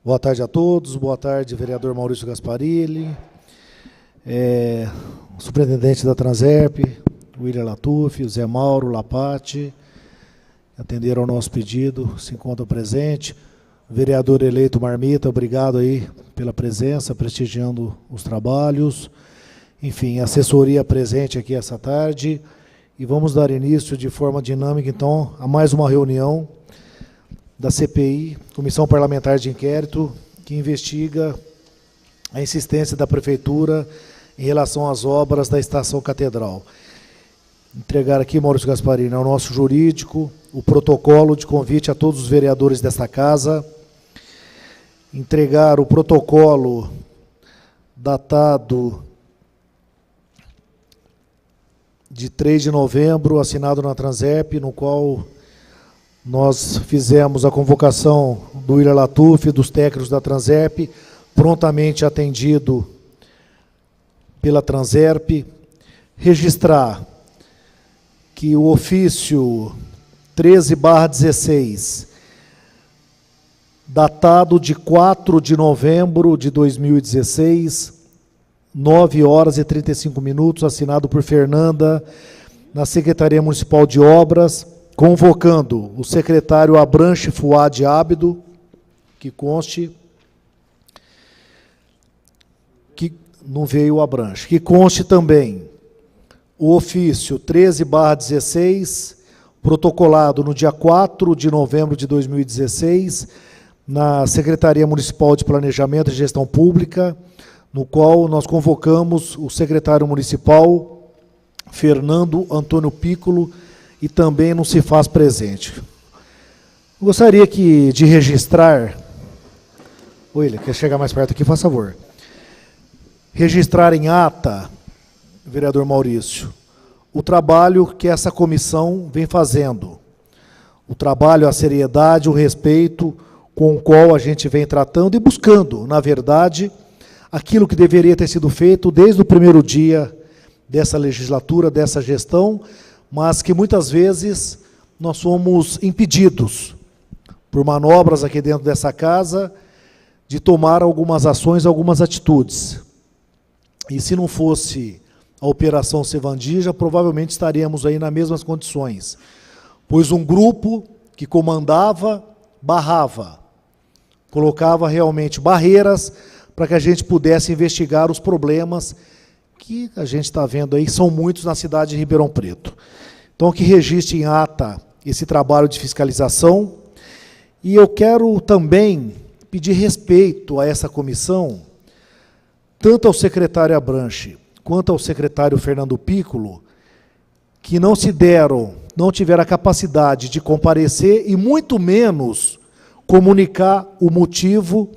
Boa tarde a todos, boa tarde, vereador Maurício Gasparilli, o superintendente da Transerp, William Latuf, o Zé Mauro, Lapati, atenderam ao nosso pedido, se encontram presente. Vereador eleito Marmita, obrigado aí pela presença, prestigiando os trabalhos. Enfim, assessoria presente aqui essa tarde. E vamos dar início de forma dinâmica, então, a mais uma reunião da CPI, Comissão Parlamentar de Inquérito, que investiga a insistência da Prefeitura em relação às obras da Estação Catedral. Entregar aqui, Maurício Gasparini, ao nosso jurídico, o protocolo de convite a todos os vereadores desta casa, entregar o protocolo datado de 3 de novembro, assinado na Transerp, no qual nós fizemos a convocação do William Latuf e dos técnicos da Transerp, prontamente atendido pela Transerp. Registrar que o ofício 13/16, datado de 4 de novembro de 2016, 9 horas e 35 minutos, assinado por Fernanda, na Secretaria Municipal de Obras, convocando o secretário Abranche Fuad Ábido, que conste, que não veio o Abranche, que conste também o ofício 13/16, protocolado no dia 4 de novembro de 2016, na Secretaria Municipal de Planejamento e Gestão Pública, no qual nós convocamos o secretário municipal, Fernando Antônio Piccolo, e também não se faz presente. Gostaria de registrar... William, quer chegar mais perto aqui, faz favor. Registrar em ata, vereador Maurício, o trabalho que essa comissão vem fazendo. O trabalho, a seriedade, o respeito com o qual a gente vem tratando e buscando, na verdade, aquilo que deveria ter sido feito desde o primeiro dia dessa legislatura, dessa gestão, mas que muitas vezes nós somos impedidos, por manobras aqui dentro dessa casa, de tomar algumas ações, algumas atitudes. E se não fosse a Operação Sevandija, provavelmente estaríamos aí nas mesmas condições, pois um grupo que comandava, barrava, colocava realmente barreiras para que a gente pudesse investigar os problemas que a gente está vendo aí, são muitos na cidade de Ribeirão Preto. Então, que registre em ata esse trabalho de fiscalização. E eu quero também pedir respeito a essa comissão, tanto ao secretário Abranche, quanto ao secretário Fernando Piccolo, que não tiveram a capacidade de comparecer e muito menos comunicar o motivo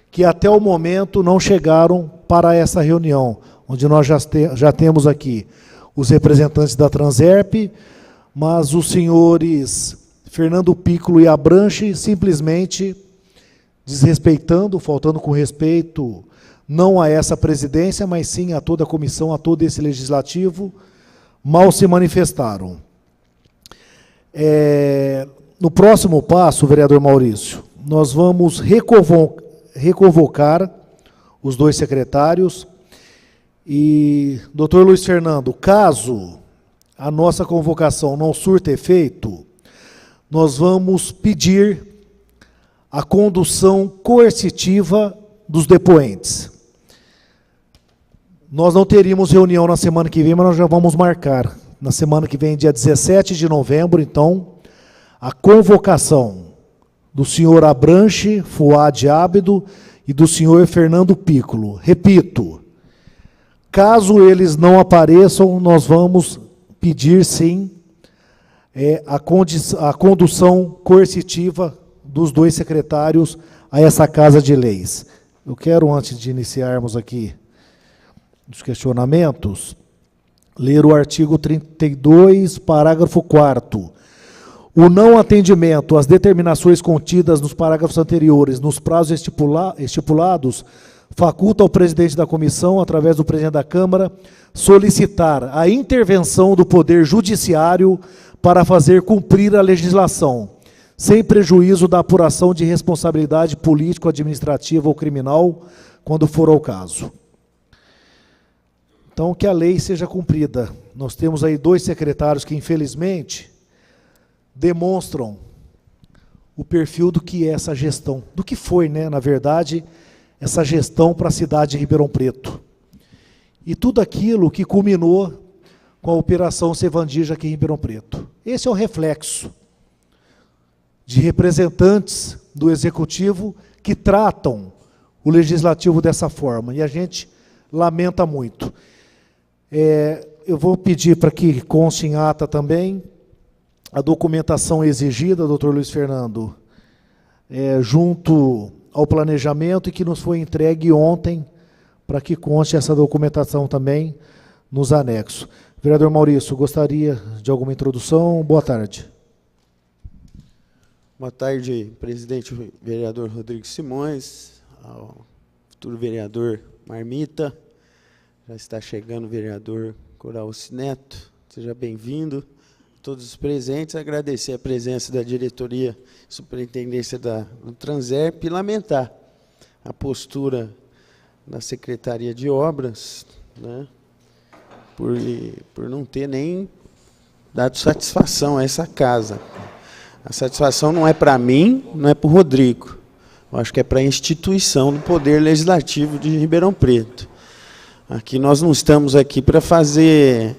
que até o momento não chegaram para essa reunião, onde nós já temos aqui os representantes da Transerp, mas os senhores Fernando Piccolo e Abranche simplesmente desrespeitando, faltando com respeito, não a essa presidência, mas sim a toda a comissão, a todo esse legislativo, mal se manifestaram. No próximo passo, vereador Maurício, nós vamos reconvocar os dois secretários e, doutor Luiz Fernando, caso a nossa convocação não surta efeito, nós vamos pedir a condução coercitiva dos depoentes. Nós não teríamos reunião na semana que vem, mas nós já vamos marcar. Na semana que vem, dia 17 de novembro, então, a convocação do senhor Abranche Fuad Ábido e do senhor Fernando Piccolo. Repito, caso eles não apareçam, nós vamos pedir, sim, a condução coercitiva dos dois secretários a essa Casa de Leis. Eu quero, antes de iniciarmos aqui os questionamentos, ler o artigo 32, parágrafo 4º. O não atendimento às determinações contidas nos parágrafos anteriores, nos prazos estipulados, faculta ao presidente da comissão, através do presidente da Câmara, solicitar a intervenção do Poder Judiciário para fazer cumprir a legislação, sem prejuízo da apuração de responsabilidade político-administrativa ou criminal, quando for ao caso. Então, que a lei seja cumprida. Nós temos aí 2 secretários que, infelizmente, demonstram o perfil do que é essa gestão, do que foi, né, na verdade, essa gestão para a cidade de Ribeirão Preto. E tudo aquilo que culminou com a Operação Sevandija aqui em Ribeirão Preto. Esse é o reflexo de representantes do Executivo que tratam o Legislativo dessa forma, e a gente lamenta muito. Eu vou pedir para que conste em ata também a documentação exigida, doutor Luiz Fernando, junto ao planejamento, e que nos foi entregue ontem, para que conste essa documentação também nos anexos. Vereador Maurício, gostaria de alguma introdução? Boa tarde. Boa tarde, presidente vereador Rodrigo Simões, ao futuro vereador Marmita, já está chegando o vereador Coraúci Neto, seja bem-vindo. Todos os presentes, agradecer a presença da diretoria, superintendência do Transerp, e lamentar a postura da Secretaria de Obras, né, por não ter nem dado satisfação a essa casa. A satisfação não é para mim, não é para o Rodrigo. Eu acho que é para a instituição do Poder Legislativo de Ribeirão Preto. Aqui nós não estamos aqui para fazer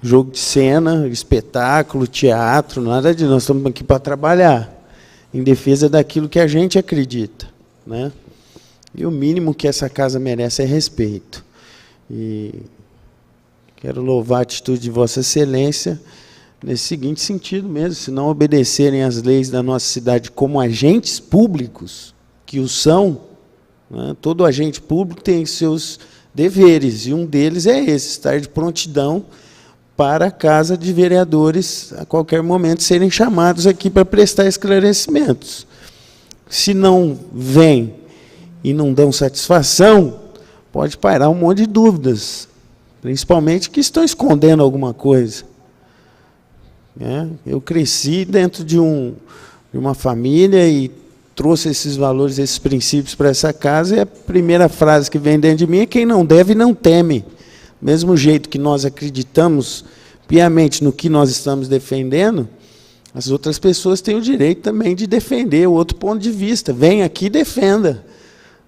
jogo de cena, espetáculo, teatro, nada disso. Nós estamos aqui para trabalhar em defesa daquilo que a gente acredita, né? E o mínimo que essa casa merece é respeito. E quero louvar a atitude de Vossa Excelência nesse seguinte sentido mesmo: se não obedecerem às leis da nossa cidade como agentes públicos, que o são, né, todo agente público tem seus deveres, e um deles é esse, estar de prontidão para a Casa de Vereadores, a qualquer momento, serem chamados aqui para prestar esclarecimentos. Se não vêm e não dão satisfação, pode pairar um monte de dúvidas, principalmente que estão escondendo alguma coisa. Eu cresci dentro de uma família e trouxe esses valores, esses princípios para essa casa, e a primeira frase que vem dentro de mim é: quem não deve, não teme. Mesmo jeito que nós acreditamos piamente no que nós estamos defendendo, as outras pessoas têm o direito também de defender o outro ponto de vista. Vem aqui e defenda,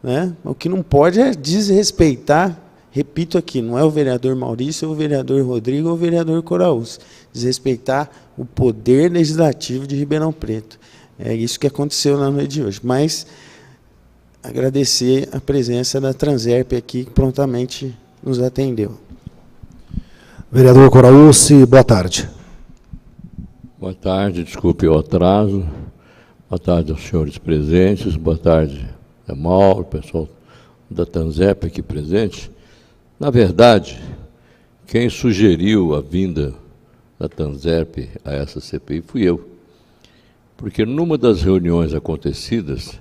né? O que não pode é desrespeitar, repito aqui, não é o vereador Maurício, é o vereador Rodrigo ou o vereador Coraúci, desrespeitar o Poder Legislativo de Ribeirão Preto. É isso que aconteceu na noite de hoje. Mas agradecer a presença da Transerp aqui, que prontamente nos atendeu. Vereador Coraúci, boa tarde. Boa tarde, desculpe o atraso. Boa tarde aos senhores presentes. Boa tarde, Mauro, pessoal da Transerp aqui presente. Na verdade, quem sugeriu a vinda da Transerp a essa CPI fui eu. Porque numa das reuniões acontecidas,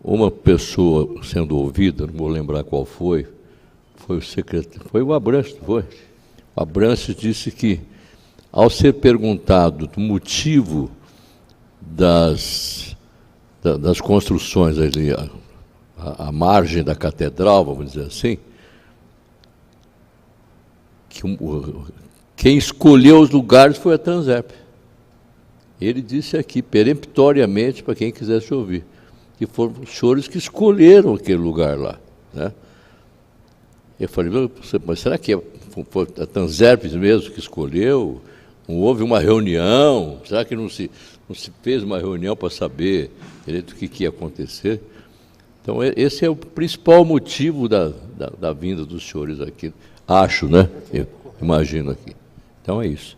uma pessoa sendo ouvida, não vou lembrar qual foi o secretário, foi o Abranches, foi? O Abranches disse que, ao ser perguntado do motivo das construções ali, à margem da catedral, vamos dizer assim, que quem escolheu os lugares foi a Transerp. Ele disse aqui, peremptoriamente, para quem quisesse ouvir, que foram os senhores que escolheram aquele lugar lá, né? Eu falei, mas será que foi a Transerp mesmo que escolheu? Não houve uma reunião? Será que não se fez uma reunião para saber direito o que ia acontecer? Então, esse é o principal motivo da vinda dos senhores aqui. Acho, né? Eu imagino aqui. Então, é isso.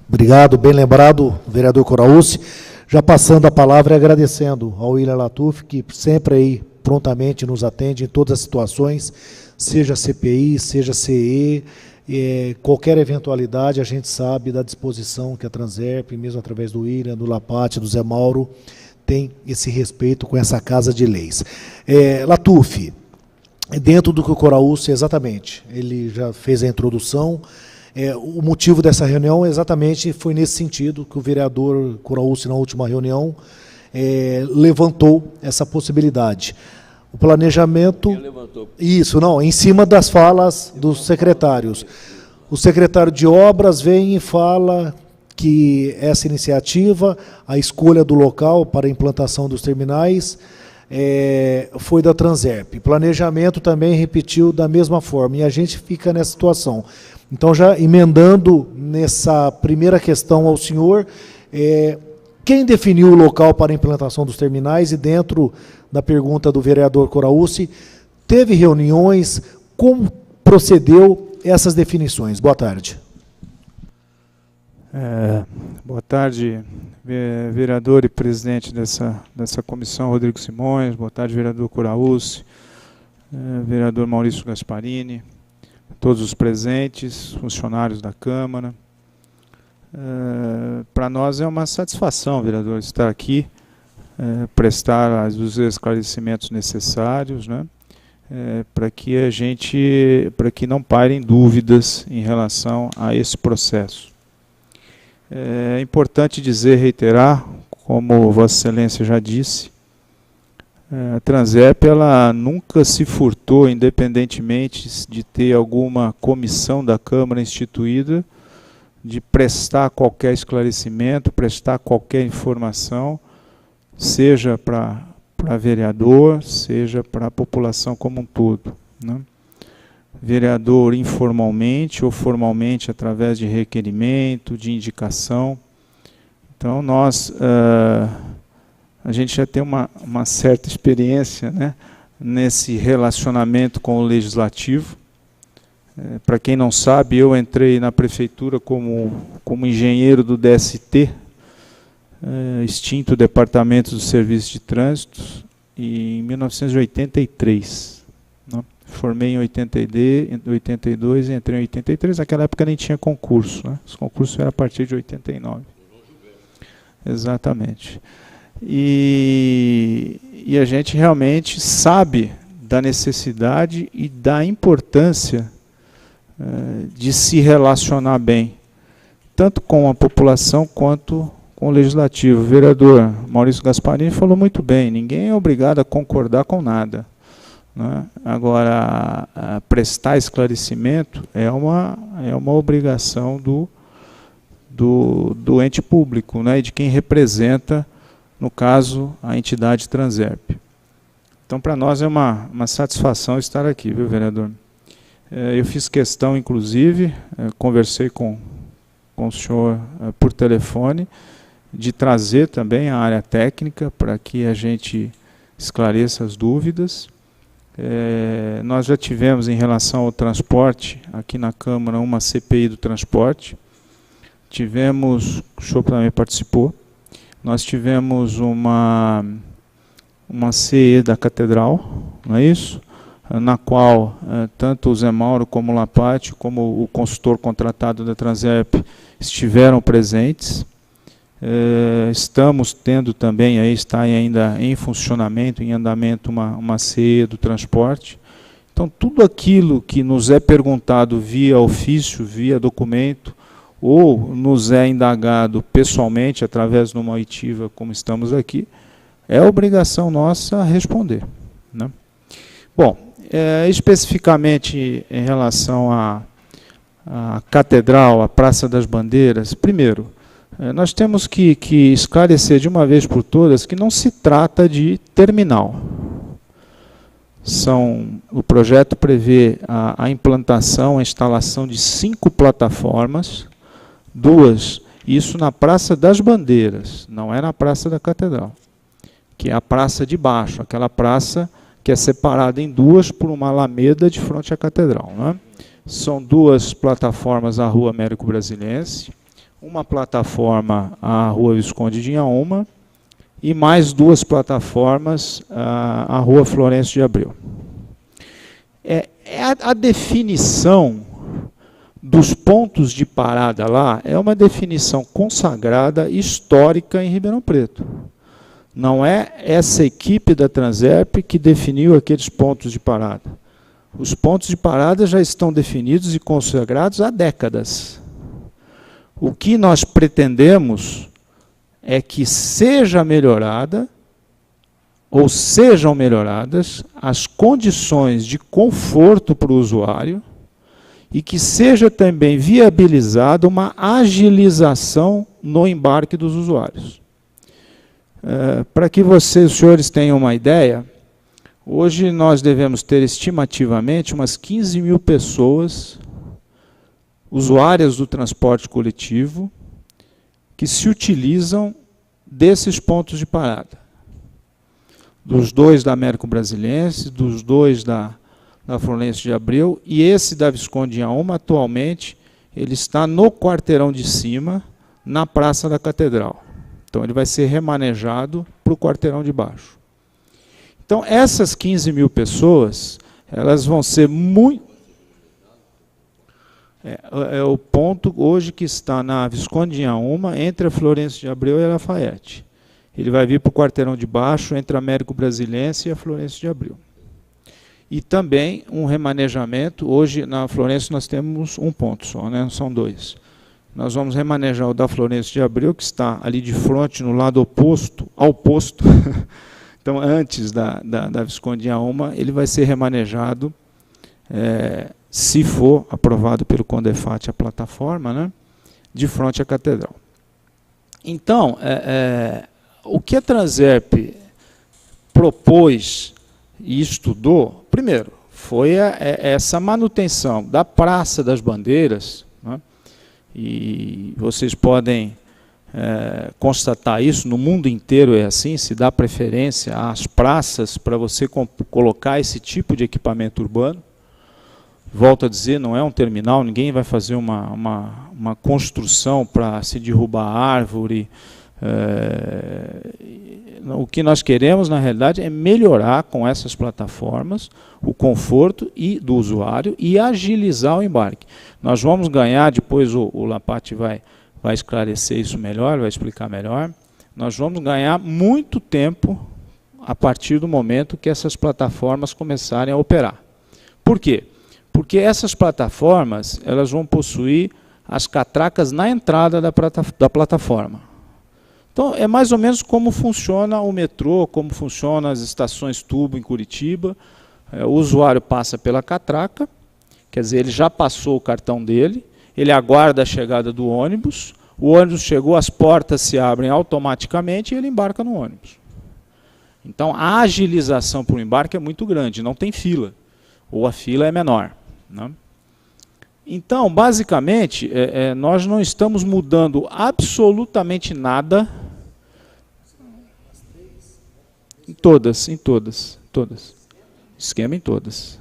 Obrigado, bem lembrado, vereador Coraúci. Já passando a palavra e agradecendo ao William Latuf, que sempre aí prontamente nos atende em todas as situações, seja CPI, seja CE, qualquer eventualidade, a gente sabe da disposição que a Transerp, mesmo através do William, do Lapate, do Zé Mauro, tem esse respeito com essa casa de leis. Latuf, dentro do que o Coraúci, exatamente, ele já fez a introdução, O motivo dessa reunião exatamente foi nesse sentido, que o vereador Coraúci, na última reunião, levantou essa possibilidade. O planejamento... Quem levantou? Isso, não, em cima das falas dos secretários. O secretário de Obras vem e fala que essa iniciativa, a escolha do local para a implantação dos terminais, foi da Transerp. Planejamento também repetiu da mesma forma, e a gente fica nessa situação. Então, já emendando nessa primeira questão ao senhor, quem definiu o local para a implantação dos terminais, e dentro da pergunta do vereador Coraúci, teve reuniões, como procedeu essas definições? Boa tarde. Boa tarde, vereador e presidente dessa comissão, Rodrigo Simões. Boa tarde, vereador Coraúci, vereador Maurício Gasparini, todos os presentes, funcionários da Câmara. Para nós é uma satisfação, vereador, estar aqui, prestar os esclarecimentos necessários, né, para que não pairem dúvidas em relação a esse processo. É importante dizer, reiterar, como Vossa Excelência já disse, a Transerp ela nunca se furtou, independentemente de ter alguma comissão da Câmara instituída, de prestar qualquer esclarecimento, prestar qualquer informação, seja para vereador, seja para a população como um todo, né? Vereador informalmente ou formalmente através de requerimento, de indicação. Então, a gente já tem uma certa experiência, né, nesse relacionamento com o Legislativo. Para quem não sabe, eu entrei na Prefeitura como engenheiro do DST, extinto Departamento do Serviço de Trânsito, em 1983. Né? Formei em 82 e entrei em 83. Naquela época nem tinha concurso, né? Os concursos eram a partir de 89. Exatamente. E a gente realmente sabe da necessidade e da importância de se relacionar bem, tanto com a população quanto com o Legislativo. O vereador Maurício Gasparini falou muito bem, ninguém é obrigado a concordar com nada, né? Agora, prestar esclarecimento é uma obrigação do ente público, né, e de quem representa, no caso, a entidade Transerp. Então, para nós é uma satisfação estar aqui, viu, vereador? Eu fiz questão, inclusive, conversei com o senhor por telefone, de trazer também a área técnica para que a gente esclareça as dúvidas. Nós já tivemos, em relação ao transporte, aqui na Câmara, uma CPI do transporte. Tivemos, o senhor também participou, nós tivemos uma CE da Catedral, não é isso? Na qual tanto o Zé Mauro como o Lapati, como o consultor contratado da Transerp, estiveram presentes. Estamos tendo também, está ainda em funcionamento, em andamento, uma CE do transporte. Então, tudo aquilo que nos é perguntado via ofício, via documento, ou nos é indagado pessoalmente, através de uma oitiva, como estamos aqui, é obrigação nossa responder, né? Bom, especificamente em relação à Catedral, à Praça das Bandeiras, primeiro, nós temos que esclarecer de uma vez por todas que não se trata de terminal. O projeto prevê a implantação, a instalação de 5 plataformas, 2, isso na Praça das Bandeiras, não é na Praça da Catedral, que é a praça de baixo, aquela praça que é separada em 2 por uma alameda de frente à Catedral, né? São 2 plataformas à Rua Américo Brasiliense, uma plataforma à Rua Visconde de Inhaúma e mais 2 plataformas à Rua Florencio de Abreu. A definição dos pontos de parada lá é uma definição consagrada, histórica em Ribeirão Preto. Não é essa equipe da Transerp que definiu aqueles pontos de parada. Os pontos de parada já estão definidos e consagrados há décadas. O que nós pretendemos é que seja melhorada, ou sejam melhoradas, as condições de conforto para o usuário e que seja também viabilizada uma agilização no embarque dos usuários. Para que vocês, os senhores, tenham uma ideia, hoje nós devemos ter estimativamente umas 15 mil pessoas, usuárias do transporte coletivo, que se utilizam desses pontos de parada. Dos 2 da Américo Brasiliense, dos 2 da Florencio de Abreu, e esse da Visconde de Inhaúma, atualmente, ele está no quarteirão de cima, na Praça da Catedral. Então, ele vai ser remanejado para o quarteirão de baixo. Então, essas 15 mil pessoas, elas vão ser muito... É o ponto hoje que está na Visconde de Inhaúma, entre a Florencio de Abreu e a Lafayette. Ele vai vir para o quarteirão de baixo, entre a Américo Brasiliense e a Florencio de Abreu. E também um remanejamento, hoje na Florencio nós temos um ponto só, né? São 2. Nós vamos remanejar o da Florencio de Abreu, que está ali de frente, no lado oposto ao posto. Então, antes da Visconde de Inhaúma, ele vai ser remanejado, se for aprovado pelo CONDEFAT a plataforma, né? De frente à Catedral. Então, o que a Transerp propôs e estudou, primeiro, foi essa manutenção da Praça das Bandeiras, né? E vocês podem constatar isso, no mundo inteiro é assim, se dá preferência às praças para você colocar esse tipo de equipamento urbano. Volto a dizer, não é um terminal, ninguém vai fazer uma construção para se derrubar árvore. O que nós queremos, na realidade, é melhorar com essas plataformas o conforto do usuário e agilizar o embarque. Nós vamos ganhar, depois o Lapati vai esclarecer isso melhor, vai explicar melhor, nós vamos ganhar muito tempo a partir do momento que essas plataformas começarem a operar. Por quê? Porque essas plataformas elas vão possuir as catracas na entrada da plataforma. Então, é mais ou menos como funciona o metrô, como funcionam as estações tubo em Curitiba. O usuário passa pela catraca, quer dizer, ele já passou o cartão dele, ele aguarda a chegada do ônibus, o ônibus chegou, as portas se abrem automaticamente e ele embarca no ônibus. Então, a agilização para o embarque é muito grande, não tem fila, ou a fila é menor, né? Então, basicamente, nós não estamos mudando absolutamente nada em todas. Esquema em todas.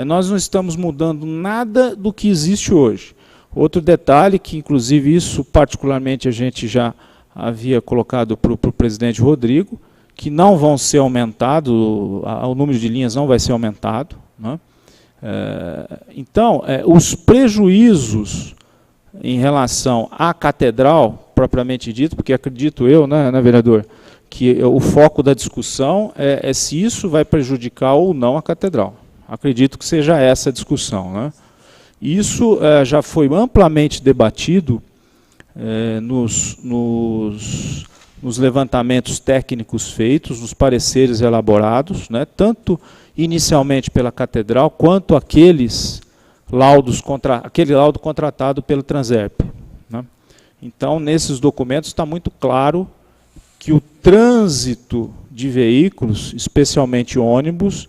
Nós não estamos mudando nada do que existe hoje. Outro detalhe, que inclusive isso particularmente a gente já havia colocado para o presidente Rodrigo, que não vão ser aumentados, o número de linhas não vai ser aumentado, né? Então, os prejuízos em relação à catedral, propriamente dito, porque acredito eu, né, vereador, que o foco da discussão é se isso vai prejudicar ou não a catedral. Acredito que seja essa a discussão, né? Isso já foi amplamente debatido nos levantamentos técnicos feitos, nos pareceres elaborados, né, tanto inicialmente pela catedral, quanto aquele laudo contratado pelo Transerp, né? Então, nesses documentos está muito claro que o trânsito de veículos, especialmente ônibus,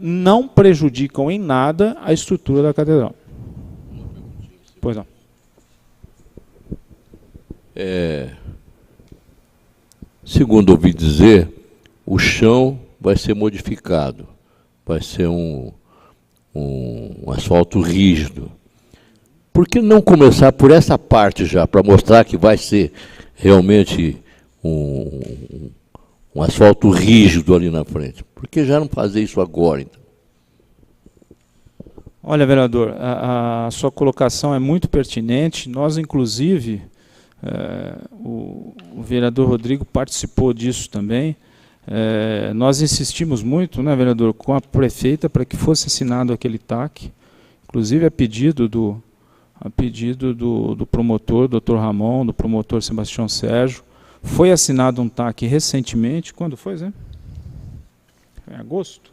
não prejudicam em nada a estrutura da catedral. Pois não. Segundo ouvi dizer, o chão vai ser modificado, vai ser um asfalto rígido. Por que não começar por essa parte já, para mostrar que vai ser realmente um asfalto rígido ali na frente? Por que já não fazer isso agora, então? Olha, vereador, a sua colocação é muito pertinente. Nós, inclusive, o vereador Rodrigo participou disso também. Nós insistimos muito, né, vereador, com a prefeita para que fosse assinado aquele TAC, inclusive a pedido do promotor, doutor Ramon, do promotor Sebastião Sérgio. Foi assinado um TAC recentemente. Quando foi, Zé? Em agosto?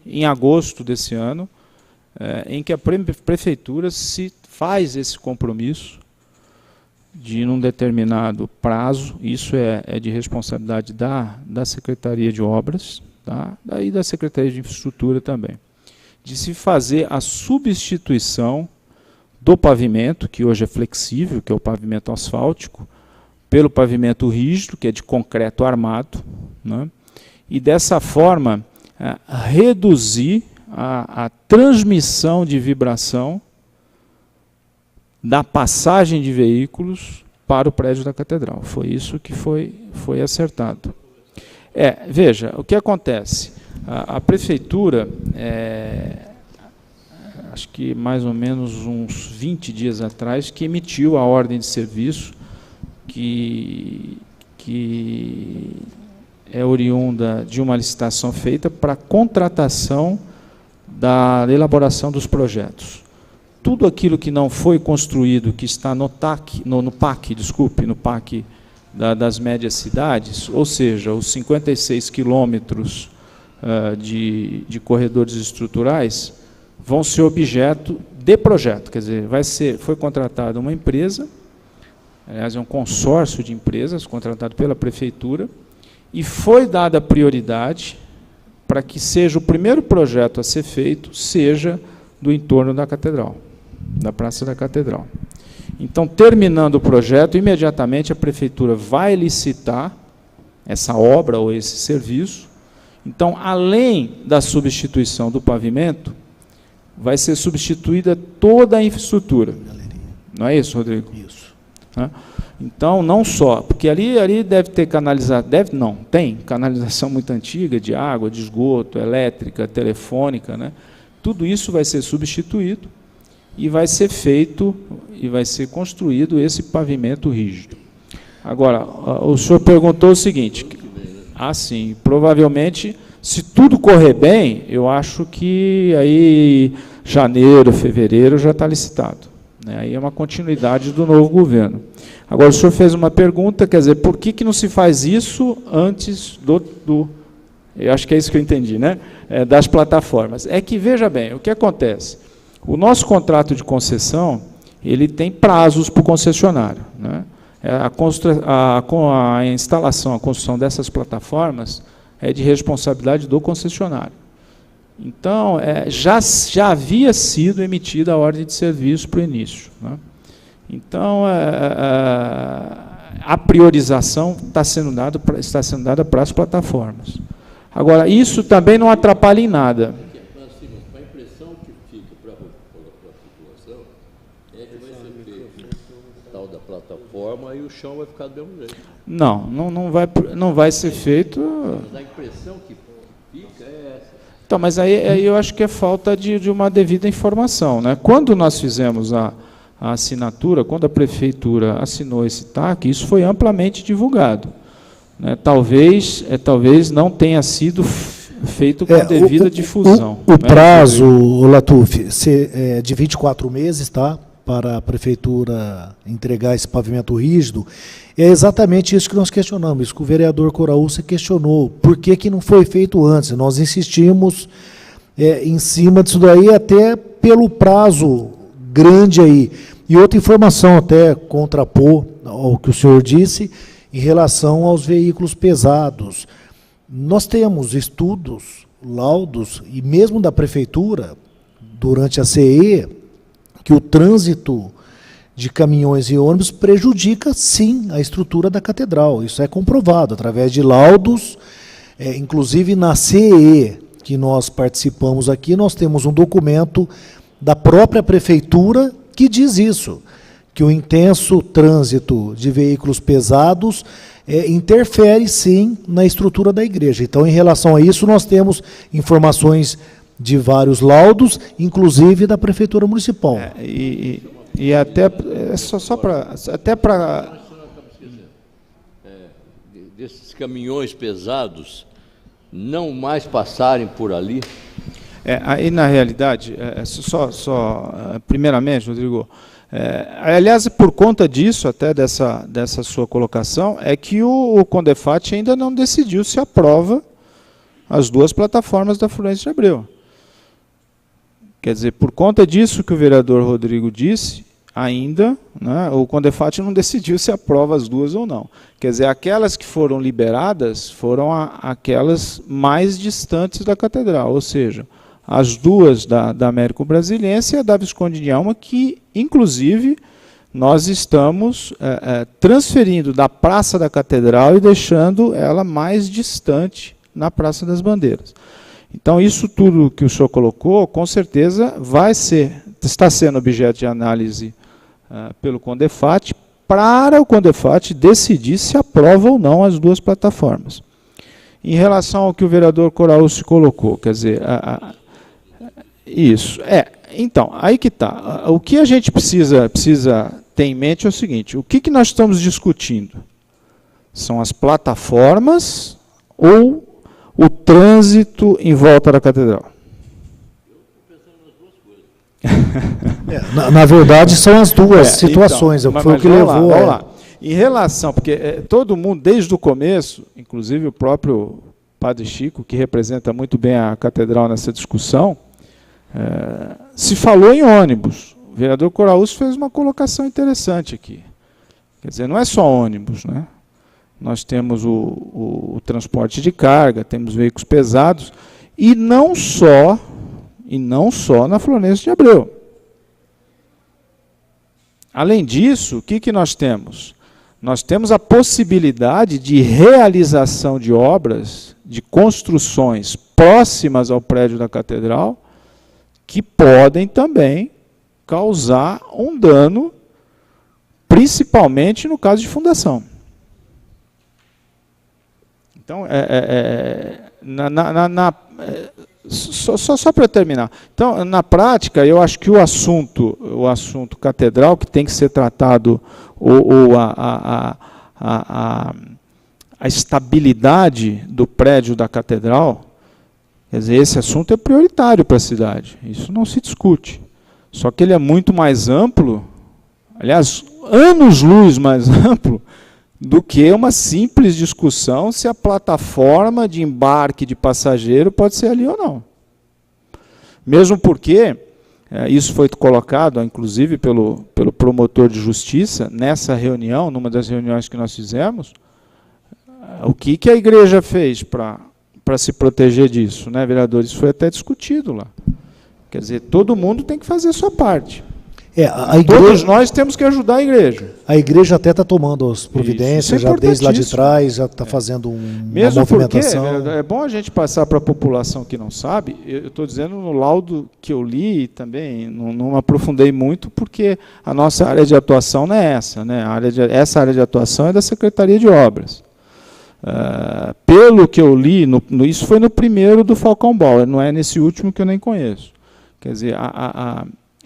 Em agosto desse ano, em que a prefeitura se faz esse compromisso de, num determinado prazo, isso é de responsabilidade da Secretaria de Obras, tá? E da Secretaria de Infraestrutura também, de se fazer a substituição do pavimento, que hoje é flexível, que é o pavimento asfáltico, pelo pavimento rígido, que é de concreto armado, né? E dessa forma reduzir a transmissão de vibração da passagem de veículos para o prédio da Catedral. Foi isso que foi acertado. Veja, o que acontece? A Prefeitura, acho que mais ou menos uns 20 dias atrás, que emitiu a ordem de serviço, que é oriunda de uma licitação feita para contratação da elaboração dos projetos. Tudo aquilo que não foi construído, que está no PAC das médias cidades, ou seja, os 56 quilômetros de corredores estruturais, vão ser objeto de projeto. Quer dizer, foi contratada uma empresa, aliás, é um consórcio de empresas contratado pela Prefeitura, e foi dada prioridade para que seja o primeiro projeto a ser feito, seja do entorno da Catedral, da Praça da Catedral. Então, terminando o projeto, imediatamente a Prefeitura vai licitar essa obra ou esse serviço. Então, além da substituição do pavimento, vai ser substituída toda a infraestrutura. Não é isso, Rodrigo? Isso. Então, não só, porque ali deve ter canalização, tem canalização muito antiga, de água, de esgoto, elétrica, telefônica, né? Tudo isso vai ser substituído e vai ser feito e vai ser construído esse pavimento rígido. Agora, o senhor perguntou o seguinte, sim, provavelmente, se tudo correr bem, eu acho que aí janeiro, fevereiro já está licitado, né? Aí é uma continuidade do novo governo. Agora, o senhor fez uma pergunta, quer dizer, por que não se faz isso antes eu acho que é isso que eu entendi, né? Das plataformas. É que, veja bem, o que acontece? O nosso contrato de concessão, ele tem prazos para o concessionário, né? A instalação, a construção dessas plataformas é de responsabilidade do concessionário. Então, já havia sido emitida a ordem de serviço para o início, né? Então, a priorização está sendo dada para as plataformas. Agora, isso também não atrapalha em nada. A impressão que fica para a população é que vai ser feito tal da plataforma e o chão vai ficar do mesmo jeito. Não vai ser feito. Mas a impressão que fica é essa. Então, mas aí eu acho que é falta de uma devida informação, né? Quando nós fizemos a assinatura, quando a Prefeitura assinou esse TAC, isso foi amplamente divulgado, né? Talvez não tenha sido feito com devida difusão. O prazo, Latuf, é de 24 meses, tá? Para a Prefeitura entregar esse pavimento rígido. É exatamente isso que nós questionamos, isso que o vereador Coraúça questionou. Por que não foi feito antes? Nós insistimos em cima disso daí, até pelo prazo grande aí. E outra informação, até contrapor ao que o senhor disse, em relação aos veículos pesados. Nós temos estudos, laudos, e mesmo da Prefeitura, durante a CE, que o trânsito de caminhões e ônibus prejudica, sim, a estrutura da Catedral. Isso é comprovado, através de laudos, inclusive na CE, que nós participamos aqui, nós temos um documento da própria Prefeitura que diz isso, que o intenso trânsito de veículos pesados interfere, sim, na estrutura da igreja. Então, em relação a isso, nós temos informações de vários laudos, inclusive da Prefeitura Municipal. E até só para... desses caminhões pesados não mais passarem por ali? Aí, na realidade, primeiramente, Rodrigo, aliás, por conta disso, até dessa sua colocação, é que o CONDEFAT ainda não decidiu se aprova as duas plataformas da Florêncio de Abreu. Quer dizer, por conta disso que o vereador Rodrigo disse, ainda, né, o CONDEFAT não decidiu se aprova as duas ou não. Quer dizer, aquelas que foram liberadas foram aquelas mais distantes da catedral, ou seja, as duas da Américo Brasiliense e a da Visconde de Alma, que, inclusive, nós estamos transferindo da Praça da Catedral e deixando ela mais distante na Praça das Bandeiras. Então, isso tudo que o senhor colocou, com certeza, está sendo objeto de análise pelo CONDEFAT, para o CONDEFAT decidir se aprova ou não as duas plataformas. Em relação ao que o vereador Coraúcio colocou, quer dizer, isso. Então, aí que está. O que a gente precisa ter em mente é o seguinte: o que nós estamos discutindo? São as plataformas ou o trânsito em volta da catedral? Na verdade, são as duas situações. Então, foi o que levou. Vamos lá. Em relação, porque todo mundo, desde o começo, inclusive o próprio Padre Chico, que representa muito bem a catedral nessa discussão, se falou em ônibus. O vereador Coraúcio fez uma colocação interessante aqui. Quer dizer, não é só ônibus, né? Nós temos o transporte de carga, temos veículos pesados, e não só na Florêncio de Abreu. Além disso, o que nós temos? Nós temos a possibilidade de realização de obras, de construções próximas ao prédio da catedral, que podem também causar um dano, principalmente no caso de fundação. Então, só para terminar. Então, na prática, eu acho que o assunto catedral, que tem que ser tratado, ou a estabilidade do prédio da catedral, quer dizer, esse assunto é prioritário para a cidade. Isso não se discute. Só que ele é muito mais amplo, aliás, anos-luz mais amplo, do que uma simples discussão se a plataforma de embarque de passageiro pode ser ali ou não. Mesmo porque, isso foi colocado, inclusive, pelo promotor de justiça, nessa reunião, numa das reuniões que nós fizemos, o que a igreja fez para se proteger disso, né, vereador? Isso foi até discutido lá. Quer dizer, todo mundo tem que fazer a sua parte. Todos nós temos que ajudar a igreja. A igreja até está tomando as providências, já desde lá de trás, já está fazendo uma movimentação. Mesmo porque é bom a gente passar para a população que não sabe. Eu estou dizendo no laudo que eu li também, não aprofundei muito, porque a nossa área de atuação não é essa. Né? Essa área de atuação é da Secretaria de Obras. Pelo que eu li, isso foi no primeiro do Falcão Bauer, não é nesse último que eu nem conheço. Quer dizer,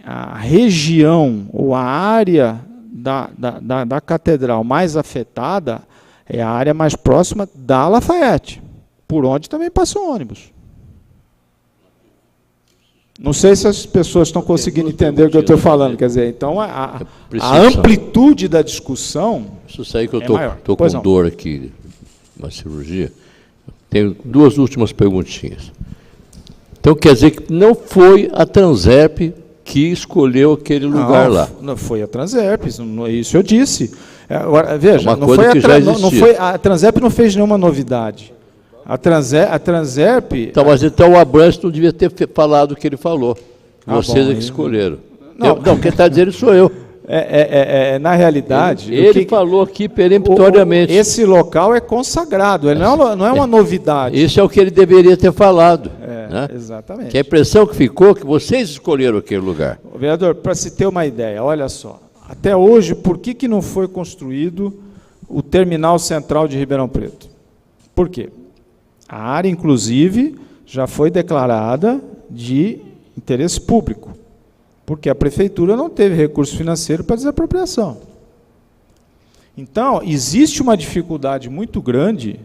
a região ou a área da catedral mais afetada é a área mais próxima da Lafayette, por onde também passa o ônibus. Não sei se as pessoas estão conseguindo entender o que eu estou falando. Quer dizer, então a amplitude da discussão. Isso aí que eu estou com dor aqui, uma cirurgia. Tenho duas últimas perguntinhas. Então quer dizer que não foi a Transerp que escolheu aquele lugar lá. Não foi a Transerp, isso eu disse. Agora, veja, a Transerp não fez nenhuma novidade. A Transerp... Mas então o Abrantes não devia ter falado o que ele falou. Vocês é que escolheram. Não, quem está dizendo sou eu. Na realidade... Ele falou aqui peremptoriamente. Esse local é consagrado, ele não é uma novidade. Isso é o que ele deveria ter falado. Né? Exatamente. Que a impressão que ficou é que vocês escolheram aquele lugar. Vereador, para se ter uma ideia, olha só, até hoje, por que não foi construído o terminal central de Ribeirão Preto? Por quê? A área, inclusive, já foi declarada de interesse público, porque a prefeitura não teve recurso financeiro para desapropriação. Então, existe uma dificuldade muito grande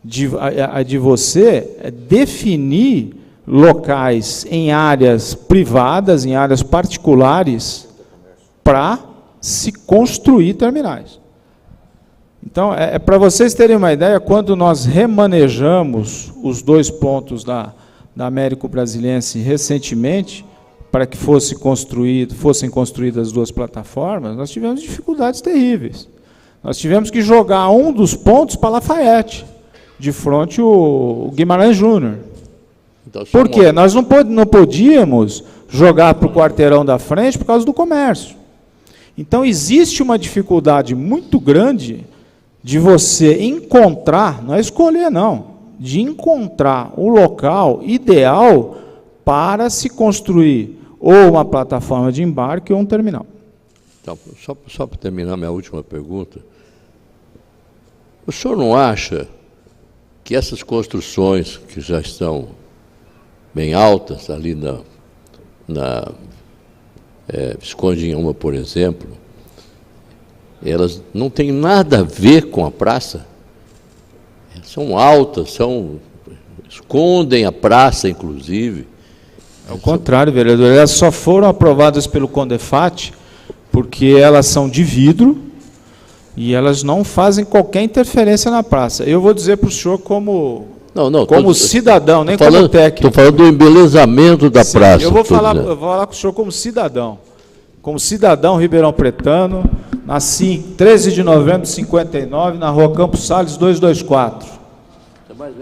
de você definir locais em áreas privadas, em áreas particulares, para se construir terminais. Então, para vocês terem uma ideia, quando nós remanejamos os 2 pontos da Américo Brasiliense recentemente, para que fossem construídas 2 plataformas, nós tivemos dificuldades terríveis. Nós tivemos que jogar um dos pontos para Lafayette, de frente o Guimarães Júnior. Então, por quê? Nós não podíamos jogar para o quarteirão da frente por causa do comércio. Então, existe uma dificuldade muito grande de você encontrar, não é escolher não, de encontrar o local ideal para se construir ou uma plataforma de embarque ou um terminal. Então, só para terminar minha última pergunta, o senhor não acha que essas construções que já estão bem altas, ali Visconde Inhama, por exemplo, elas não têm nada a ver com a praça? São altas, escondem a praça, inclusive. Ao contrário, vereador, elas só foram aprovadas pelo Condefat porque elas são de vidro e elas não fazem qualquer interferência na praça. Eu vou dizer para o senhor como cidadão, nem como técnico. Estou falando do embelezamento da praça. Eu vou falar com o senhor como cidadão. Como cidadão ribeirão pretano, nasci em 13 de novembro de 59, na rua Campos Salles 224.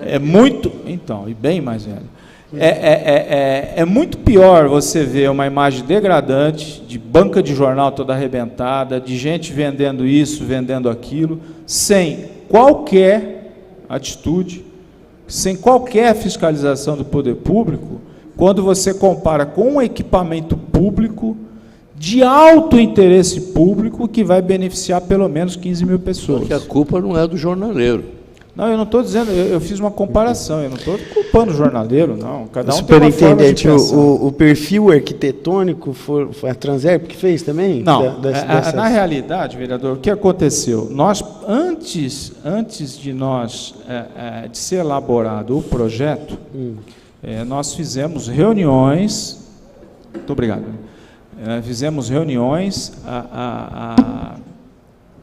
É muito... Então, e bem mais velho. É muito pior você ver uma imagem degradante, de banca de jornal toda arrebentada, de gente vendendo isso, vendendo aquilo, sem qualquer atitude, sem qualquer fiscalização do poder público, quando você compara com um equipamento público de alto interesse público que vai beneficiar pelo menos 15 mil pessoas. Porque a culpa não é do jornaleiro. Não, eu não estou dizendo, eu fiz uma comparação, eu não estou culpando o jornaleiro, não. Cada um tem uma forma de pensar. O perfil arquitetônico foi a Transerp que fez também? Não, na realidade, vereador, o que aconteceu? Nós, antes de ser elaborado o projeto, nós fizemos reuniões, muito obrigado, fizemos reuniões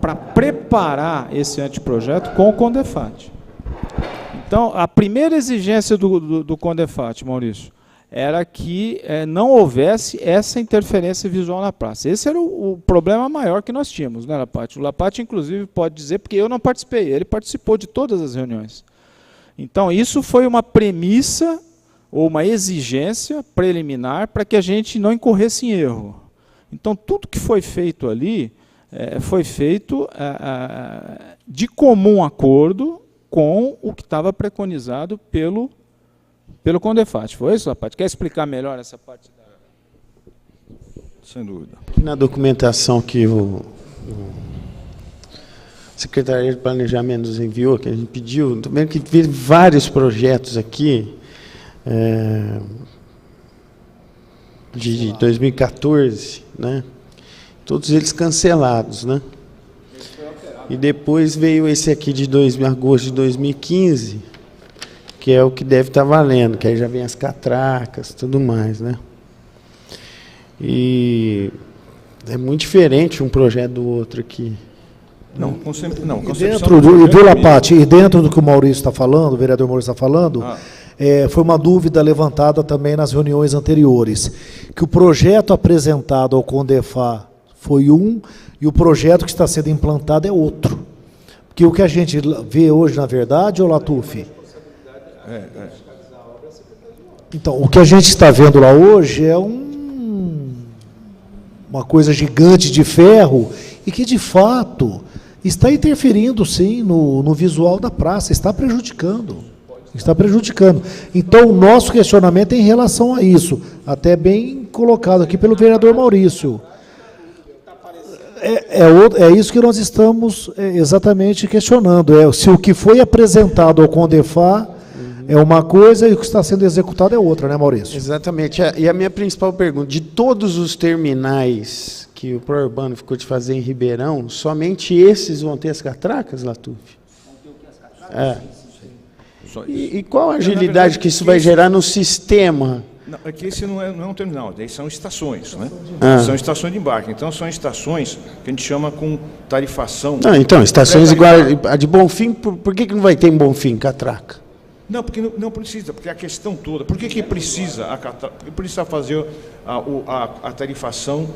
para preparar esse anteprojeto com o Condefat. Então, a primeira exigência do Condefat, Maurício, era que não houvesse essa interferência visual na praça. Esse era o problema maior que nós tínhamos, né, Lapati? O Lapati, inclusive, pode dizer, porque eu não participei, ele participou de todas as reuniões. Então, isso foi uma premissa ou uma exigência preliminar para que a gente não incorresse em erro. Então, tudo que foi feito ali foi feito de comum acordo com o que estava preconizado pelo Condefat. Foi isso, Lapati? Quer explicar melhor essa parte? Sem dúvida. Na documentação que o Secretaria de Planejamento nos enviou, que a gente pediu, estou vendo que teve vários projetos aqui, de 2014, né? Todos eles cancelados, né? E depois veio esse aqui de agosto de 2015, que é o que deve estar valendo, que aí já vem as catracas e tudo mais, né? E é muito diferente um projeto do outro aqui. Não, viu, Lapati, e dentro do que o Maurício está falando, o vereador Maurício está falando, foi uma dúvida levantada também nas reuniões anteriores, que o projeto apresentado ao Condefat foi um, e o projeto que está sendo implantado é outro. Porque o que a gente vê hoje, na verdade, ô Latuf? Então, o que a gente está vendo lá hoje é uma coisa gigante de ferro e que, de fato, está interferindo, sim, no visual da praça, está prejudicando. Está prejudicando. Então, o nosso questionamento é em relação a isso, até bem colocado aqui pelo vereador Maurício. É isso que nós estamos exatamente questionando. Se o que foi apresentado ao Condefat é uma coisa e o que está sendo executado é outra, né, Maurício? Exatamente. E a minha principal pergunta, de todos os terminais que o Prourbano ficou de fazer em Ribeirão, somente esses vão ter as catracas, Latuf? É. E qual a agilidade que isso vai gerar no sistema? Não, é que esse não é um terminal, daí são estações, né? São estações de embarque. Então, são estações que a gente chama com tarifação. Não, então, estações igual a de Bonfim, por que não vai ter em Bonfim catraca? Não, porque não precisa, porque a questão toda... Por que precisa, precisa fazer a tarifação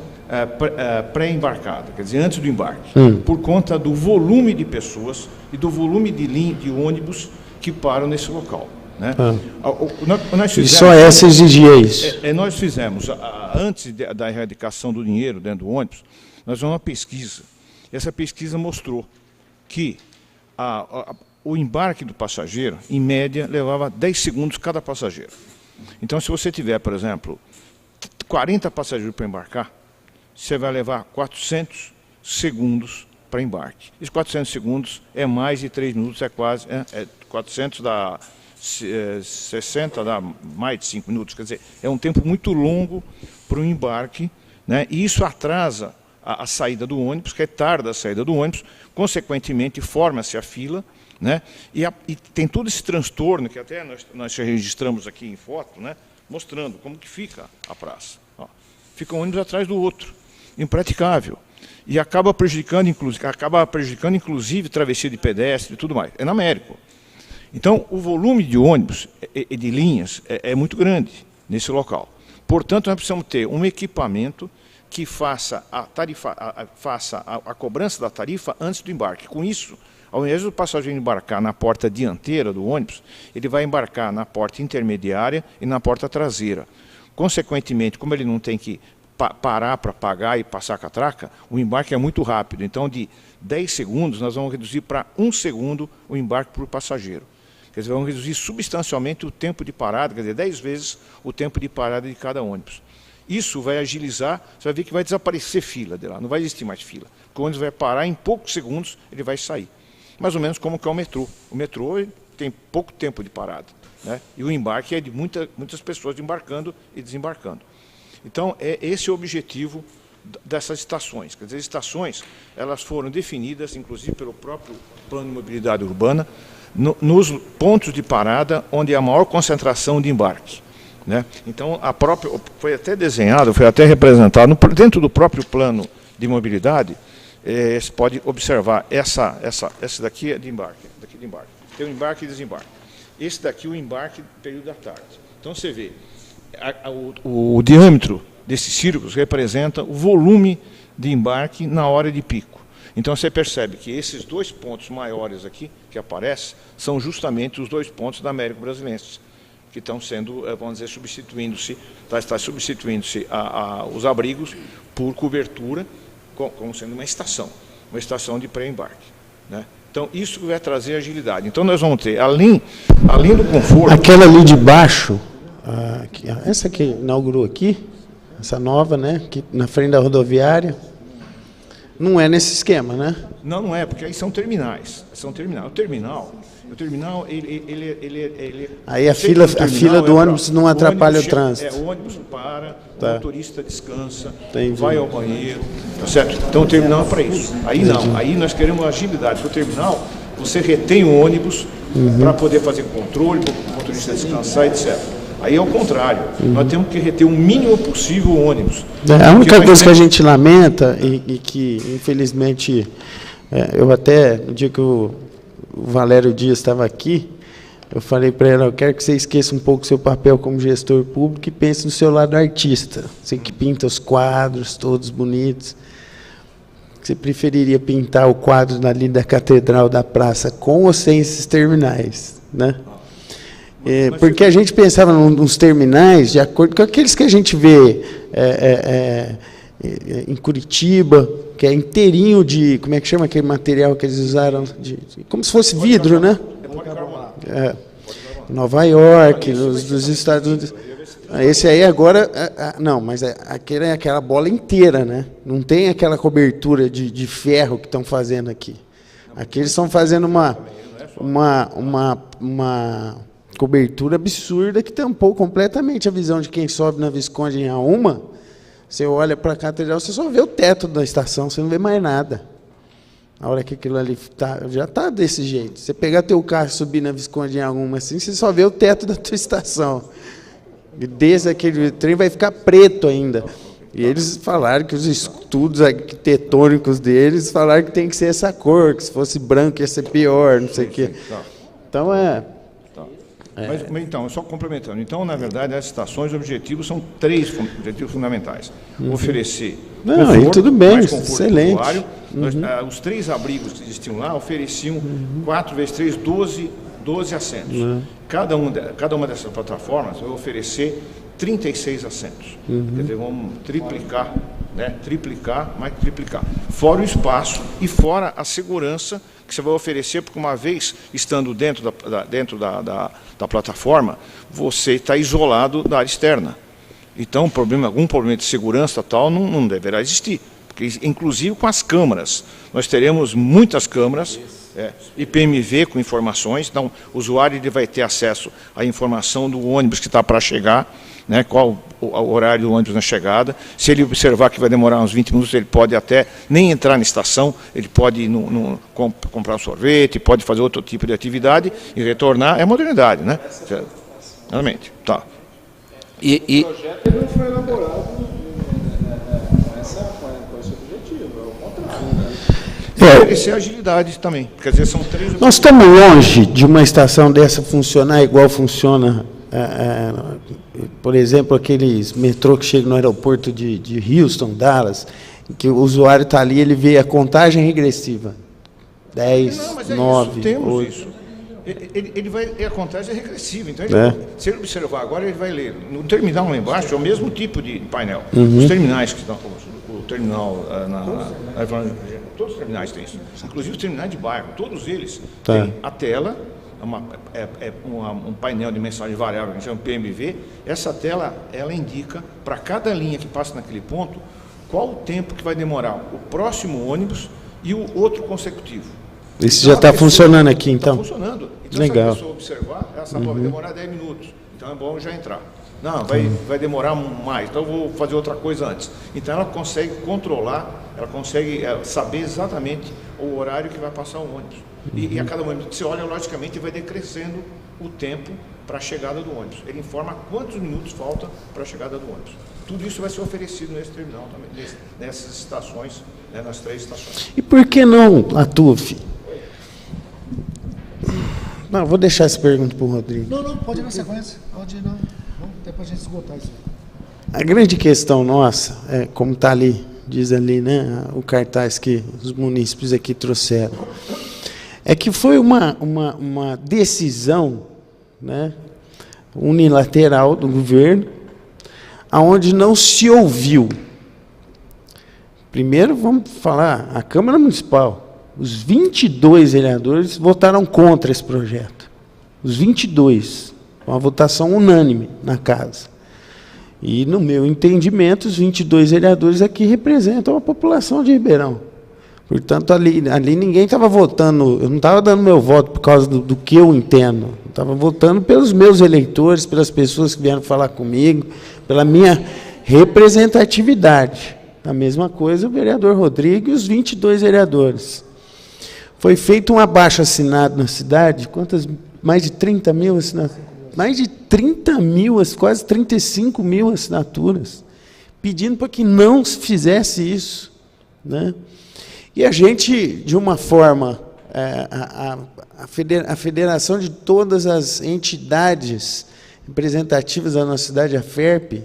pré-embarcada, quer dizer, antes do embarque? Por conta do volume de pessoas e do volume de ônibus que param nesse local. Né? Nós fizemos, e só essa exigia isso? Nós fizemos, antes da erradicação do dinheiro dentro do ônibus, nós fizemos uma pesquisa. Essa pesquisa mostrou que o embarque do passageiro, em média, levava 10 segundos cada passageiro. Então, se você tiver, por exemplo, 40 passageiros para embarcar, você vai levar 400 segundos para embarque. Esses 400 segundos é mais de 3 minutos, é quase... 400 dá 60, dá mais de 5 minutos. Quer dizer, é um tempo muito longo para o embarque, né? E isso atrasa a saída do ônibus, retarda a saída do ônibus, consequentemente forma-se a fila, né? E tem todo esse transtorno, que até nós registramos aqui em foto, né? Mostrando como que fica a praça. Ó, fica um ônibus atrás do outro, impraticável. E acaba prejudicando, inclusive, travessia de pedestre e tudo mais. É na Américo. Então, o volume de ônibus e de linhas é muito grande nesse local. Portanto, nós precisamos ter um equipamento que faça a cobrança da tarifa antes do embarque. Com isso, ao invés do passageiro embarcar na porta dianteira do ônibus, ele vai embarcar na porta intermediária e na porta traseira. Consequentemente, como ele não tem que parar para pagar e passar a catraca, o embarque é muito rápido. Então, de 10 segundos, nós vamos reduzir para 1 segundo o embarque por passageiro. Quer dizer, vamos reduzir substancialmente o tempo de parada, quer dizer, 10 vezes o tempo de parada de cada ônibus. Isso vai agilizar, você vai ver que vai desaparecer fila de lá, não vai existir mais fila. Porque o ônibus vai parar, em poucos segundos ele vai sair. Mais ou menos como que é o metrô. O metrô tem pouco tempo de parada, né? E o embarque é de muitas pessoas embarcando e desembarcando. Então, esse é o objetivo dessas estações. Quer dizer, as estações, elas foram definidas, inclusive pelo próprio Plano de Mobilidade Urbana, nos pontos de parada onde há a maior concentração de embarque, né? Então, foi até desenhado, foi até representado, dentro do próprio Plano de Mobilidade, você pode observar, essa daqui é de embarque, tem o embarque e desembarque. Esse daqui é o embarque no período da tarde. Então, você vê, o diâmetro desses círculos representa o volume de embarque na hora de pico. Então, você percebe que esses 2 pontos maiores aqui, que aparecem, são justamente os 2 pontos da Américo Brasilense, que estão sendo, vamos dizer, está substituindo-se os abrigos por cobertura, como sendo uma estação de pré-embarque, né? Então, isso vai trazer agilidade. Então, nós vamos ter, além do conforto... Aquela ali de baixo, essa que inaugurou aqui, essa nova, né, aqui na frente da rodoviária, não é nesse esquema, né? Não é, porque aí são terminais. O terminal, ele aí a fila do ônibus não atrapalha o trânsito. O ônibus para, o motorista descansa, vai ao banheiro, tá certo? Então o terminal é para isso. Aí não, aí nós queremos agilidade. Porque o terminal, você retém o ônibus para poder fazer controle, para o motorista descansar, etc. Aí é o contrário, nós temos que reter o mínimo possível o ônibus. A única coisa que a gente lamenta, e que infelizmente, eu até, no dia que o Valério Dias estava aqui, eu falei para ele, eu quero que você esqueça um pouco o seu papel como gestor público e pense no seu lado artista. Você que pinta os quadros todos bonitos. Você preferiria pintar o quadro ali da Catedral da Praça com ou sem esses terminais, né? Porque a gente pensava nos terminais de acordo com aqueles que a gente vê em Curitiba, que é inteirinho de, como é que chama aquele material que eles usaram, como se fosse vidro, né? Nova York, nos Estados Unidos. Esse aí agora, não, mas aquele é aquela bola inteira, né? Não tem aquela cobertura de ferro que estão fazendo aqui. Aqui eles estão fazendo uma cobertura absurda que tampou completamente a visão de quem sobe na Visconde em Auma, Você olha para a catedral, você só vê o teto da estação, você não vê mais nada. A hora que aquilo ali já está desse jeito. Você pegar teu carro e subir na Visconde em alguma assim, você só vê o teto da tua estação. E desde aquele trem vai ficar preto ainda. E eles falaram que os estudos arquitetônicos deles falaram que tem que ser essa cor, que se fosse branco ia ser pior, não sei o quê. Então Mas, então, só complementando. Então, na verdade, as estações, os objetivos são 3 objetivos fundamentais. Oferecer conforto, tudo bem, mais conforto excelente. ao usuário. Os 3 abrigos que existiam lá ofereciam 4 × 3, 12 assentos. Cada uma dessas plataformas vai oferecer 36 assentos. Quer dizer, vamos triplicar, né? Triplicar, mais triplicar. Fora o espaço e fora a segurança que você vai oferecer, porque uma vez estando dentro da plataforma, você está isolado da área externa. Então, algum problema de segurança tal não deverá existir. Porque, inclusive com as câmaras. Nós teremos muitas câmaras, IPMV com informações, então o usuário ele vai ter acesso à informação do ônibus que está para chegar, né, qual o horário do ônibus na chegada. Se ele observar que vai demorar uns 20 minutos, ele pode até nem entrar na estação, ele pode comprar um sorvete, pode fazer outro tipo de atividade e retornar. É modernidade, né? Realmente. Tá. O projeto não foi elaborado com esse objetivo, é o contrário. Oferecer agilidade também. Quer dizer, são 3... Nós estamos longe de uma estação dessa funcionar igual funciona, por exemplo, aqueles metrô que chegam no aeroporto de Houston, Dallas, que o usuário está ali, ele vê a contagem regressiva. 10, 9, temos 8... isso. Ele vai, a contagem é regressiva, então se ele observar agora, ele vai ler. No terminal lá embaixo é o mesmo tipo de painel. Os terminais que estão, o terminal todos os terminais têm isso, inclusive os terminais de bairro, todos eles têm a tela, um painel de mensagem variável que a gente chama PMV. Essa tela, ela indica para cada linha que passa naquele ponto qual o tempo que vai demorar o próximo ônibus e o outro consecutivo. Isso já está funcionando aqui, então? Está funcionando. Então, legal. Se a pessoa observar, ela sabe, vai demorar 10 minutos. Então, é bom já entrar. Não, vai demorar mais, então eu vou fazer outra coisa antes. Então, ela consegue controlar, ela consegue saber exatamente o horário que vai passar o ônibus. E a cada momento que você olha, logicamente, vai decrescendo o tempo para a chegada do ônibus. Ele informa quantos minutos falta para a chegada do ônibus. Tudo isso vai ser oferecido nesse terminal também, nessas estações, nas 3 estações. E por que não a TUF? Não, vou deixar essa pergunta para o Rodrigo. Não, pode ir na sequência. Pode ir, não. Até para a gente esgotar isso. A grande questão nossa, como está ali, diz ali, né, o cartaz que os munícipes aqui trouxeram, é que foi uma decisão, né, unilateral do governo, aonde não se ouviu. Primeiro, vamos falar, a Câmara Municipal, os 22 vereadores votaram contra esse projeto. Os 22. Uma votação unânime na casa. E, no meu entendimento, os 22 vereadores aqui representam a população de Ribeirão. Portanto, ali ninguém estava votando, eu não estava dando meu voto por causa do que eu entendo. Eu estava votando pelos meus eleitores, pelas pessoas que vieram falar comigo, pela minha representatividade. A mesma coisa o vereador Rodrigo e os 22 vereadores. Foi feito um abaixo-assinado na cidade, mais de 30 mil assinaturas, mais de 30 mil, quase 35 mil assinaturas, pedindo para que não se fizesse isso, né? E a gente, de uma forma, a federação de todas as entidades representativas da nossa cidade, a FERP,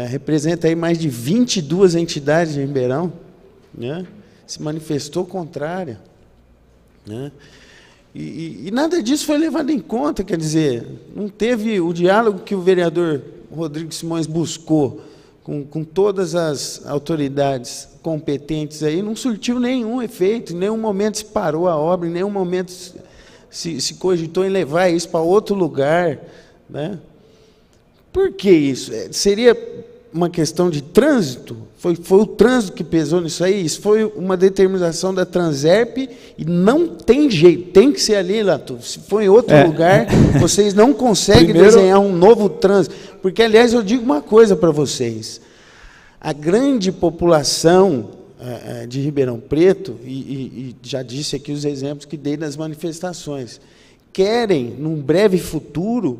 representa aí mais de 22 entidades de Ribeirão, né? Se manifestou contrária. Né? E nada disso foi levado em conta, quer dizer, não teve o diálogo que o vereador Rodrigo Simões buscou com todas as autoridades competentes aí, não surtiu nenhum efeito, em nenhum momento se parou a obra, em nenhum momento se cogitou em levar isso para outro lugar. Né? Por que isso? Seria uma questão de trânsito? Foi o trânsito que pesou nisso aí? Isso foi uma determinação da Transerp e não tem jeito, tem que ser ali, Latuf. Se for em outro lugar, vocês não conseguem desenhar um novo trânsito. Porque, aliás, eu digo uma coisa para vocês. a grande população de Ribeirão Preto, e já disse aqui os exemplos que dei das manifestações, querem, num breve futuro,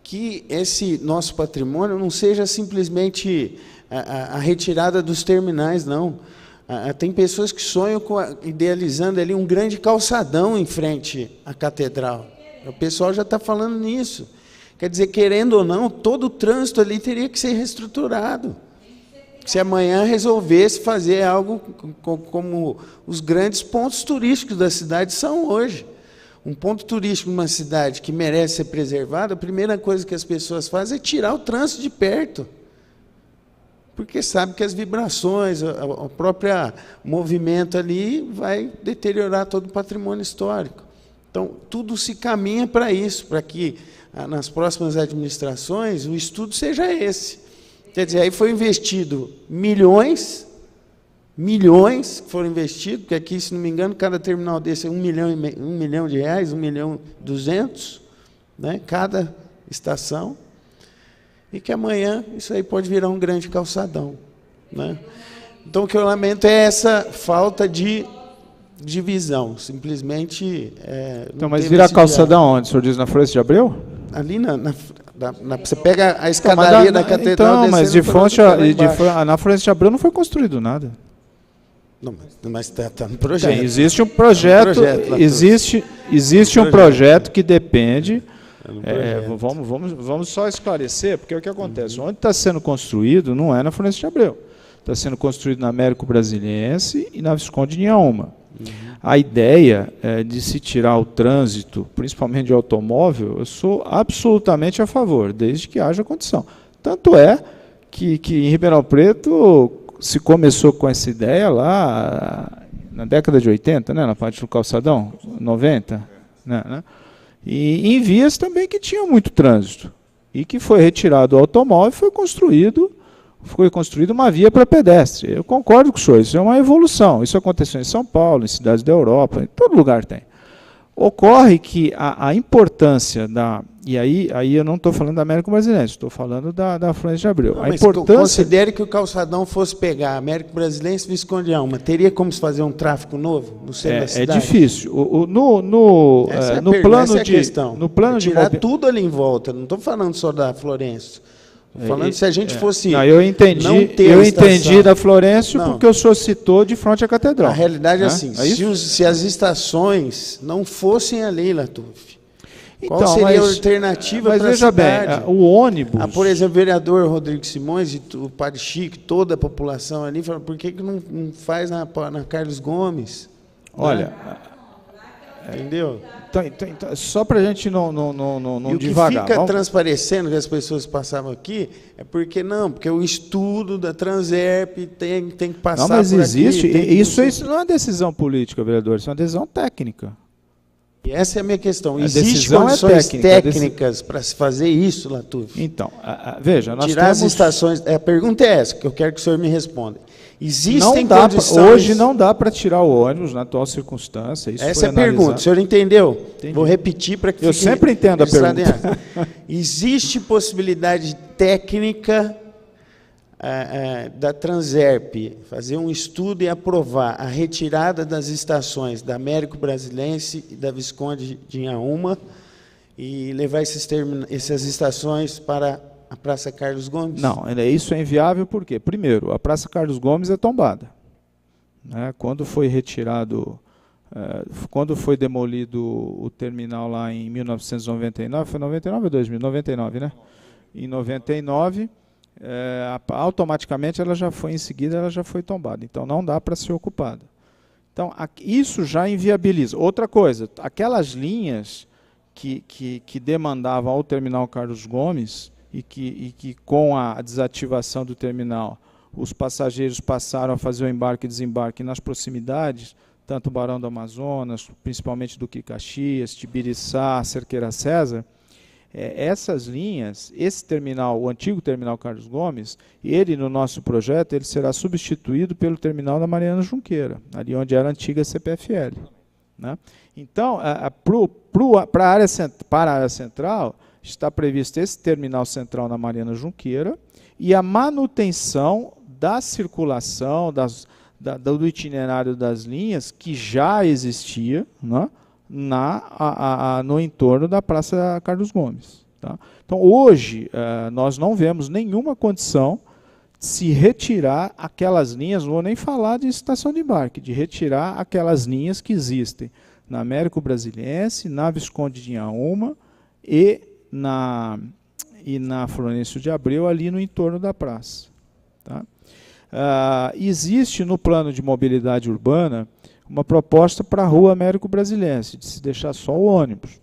que esse nosso patrimônio não seja simplesmente a retirada dos terminais, não. Tem pessoas que sonham idealizando ali um grande calçadão em frente à catedral. O pessoal já está falando nisso. Quer dizer, querendo ou não, todo o trânsito ali teria que ser reestruturado. Se amanhã resolvesse fazer algo como os grandes pontos turísticos da cidade são hoje. Um ponto turístico numa cidade que merece ser preservado, a primeira coisa que as pessoas fazem é tirar o trânsito de perto. Porque sabe que as vibrações, o próprio movimento ali vai deteriorar todo o patrimônio histórico. Então, tudo se caminha para isso, para que nas próximas administrações o estudo seja esse. Quer dizer, aí foi investido milhões que foram investidos, porque aqui, se não me engano, cada terminal desse é 1 milhão de reais, 1.200.000, né, cada estação, e que amanhã isso aí pode virar um grande calçadão, né? Então, o que eu lamento é essa falta de visão, simplesmente... Então, mas virar calçadão onde? O senhor diz na Floresta de Abreu? Ali você pega a escadaria da catedral... Então, mas na Floresta de Abreu não foi construído nada. Não, mas está no projeto. Tem, existe um projeto, existe um projeto que depende... Vamos só esclarecer, porque o que acontece? Onde está sendo construído não é na Floresta de Abreu. Está sendo construído na Américo Brasiliense e na Visconde de Inhaúma. A ideia de se tirar o trânsito, principalmente de automóvel, eu sou absolutamente a favor, desde que haja condição. Tanto é que em Ribeirão Preto se começou com essa ideia lá na década de 80, né, na parte do calçadão, 90, né? E em vias também que tinham muito trânsito, e que foi retirado o automóvel e foi construída uma via para pedestre. Eu concordo com o senhor, isso é uma evolução. Isso aconteceu em São Paulo, em cidades da Europa, em todo lugar tem. Ocorre que a importância e aí eu não estou falando da Américo Brasiliense, estou falando da Floresta de Abreu. Mas considere que o calçadão fosse pegar Américo Brasiliense e Visconde de Inhaúma, teria como se fazer um tráfego novo no centro da cidade? É difícil. No plano de tirar tudo ali em volta, não estou falando só da Florencio. Falando se a gente fosse. Não, eu entendi da Florencio porque o senhor citou de frente à catedral. A realidade é assim: se as estações não fossem ali, Latuf, qual seria a alternativa para a cidade? Mas veja bem, o ônibus. Por exemplo, o vereador Rodrigo Simões e o Padre Chico, toda a população ali, fala: por que não faz na Carlos Gomes? Olha. Entendeu? Então, só para a gente não divagar. O que fica transparecendo que as pessoas passavam aqui é porque o estudo da Transerp tem que passar por aqui. Não, mas existe. Isso não é decisão política, vereador, isso é uma decisão técnica. E essa é a minha questão. Existem condições técnicas para se fazer isso, Latuf? Então, veja, nós tirar as estações. A pergunta é essa, que eu quero que o senhor me responda. Existem condições... Hoje não dá para tirar o ônibus na atual circunstância. Essa é a pergunta. O senhor entendeu? Entendi. Vou repetir para que eu sempre entendo a pergunta. Existe possibilidade técnica da Transerp fazer um estudo e aprovar a retirada das estações da Américo Brasiliense e da Visconde de Inhaúma e levar essas estações para a Praça Carlos Gomes? Não, isso é inviável porque, primeiro, a Praça Carlos Gomes é tombada. Né? Quando foi retirado, quando foi demolido o terminal lá em 1999, foi 99 ou 2000? 99, né? Em 99, automaticamente ela já foi, em seguida, ela já foi tombada. Então, não dá para ser ocupada. Então, isso já inviabiliza. Outra coisa, aquelas linhas que demandavam ao terminal Carlos Gomes, e que com a desativação do terminal, os passageiros passaram a fazer o embarque e desembarque nas proximidades, tanto Barão do Amazonas, principalmente Duque Caxias, Tibiriçá, Cerqueira César, essas linhas, esse terminal, o antigo terminal Carlos Gomes, ele no nosso projeto, ele será substituído pelo terminal da Mariana Junqueira, ali onde era a antiga CPFL. Né? Então, para a área central, está previsto esse terminal central na Mariana Junqueira e a manutenção da circulação, do itinerário das linhas que já existia, né, no entorno da Praça Carlos Gomes. Tá? Então, hoje, nós não vemos nenhuma condição de se retirar aquelas linhas, não vou nem falar de estação de embarque, de retirar aquelas linhas que existem na Américo Brasiliense, na Visconde de Inhaúma e na Florencio de Abreu, ali no entorno da praça. Tá? Existe no plano de mobilidade urbana uma proposta para a Rua Américo Brasiliense, de se deixar só o ônibus.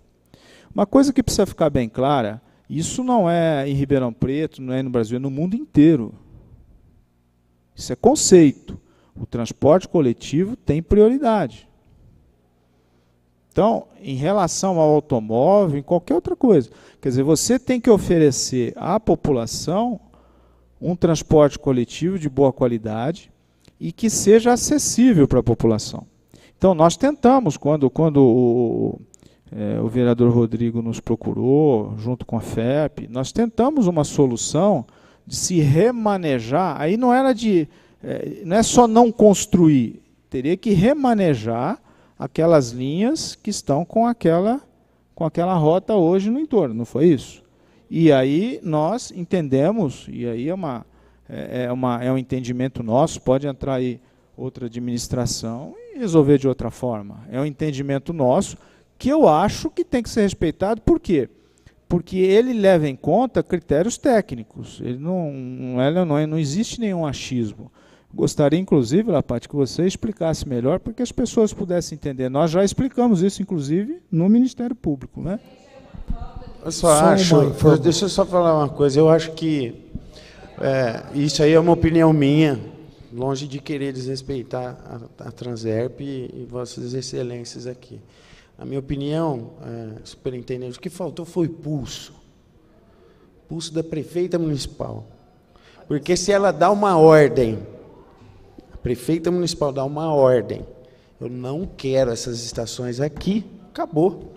Uma coisa que precisa ficar bem clara, isso não é em Ribeirão Preto, não é no Brasil, é no mundo inteiro. Isso é conceito. O transporte coletivo tem prioridade. Então, em relação ao automóvel, em qualquer outra coisa, quer dizer, você tem que oferecer à população um transporte coletivo de boa qualidade e que seja acessível para a população. Então, nós tentamos, quando o vereador Rodrigo nos procurou, junto com a FEP, nós tentamos uma solução de se remanejar, aí não era não é só não construir, teria que remanejar aquelas linhas que estão com aquela rota hoje no entorno, não foi isso? E aí nós entendemos, e aí é um entendimento nosso, pode entrar aí outra administração e resolver de outra forma. É um entendimento nosso que eu acho que tem que ser respeitado. Por quê? Porque ele leva em conta critérios técnicos. Ele não existe nenhum achismo. Gostaria, inclusive, Lapati, que você explicasse melhor para que as pessoas pudessem entender. Nós já explicamos isso, inclusive, no Ministério Público, né? Eu deixa eu só falar uma coisa. Eu acho que isso aí é uma opinião minha, longe de querer desrespeitar a Transerp e vossas excelências aqui. A minha opinião, superintendente, o que faltou foi pulso. Pulso da prefeita municipal. Porque se ela dá uma ordem, a prefeita municipal dá uma ordem, eu não quero essas estações aqui, acabou.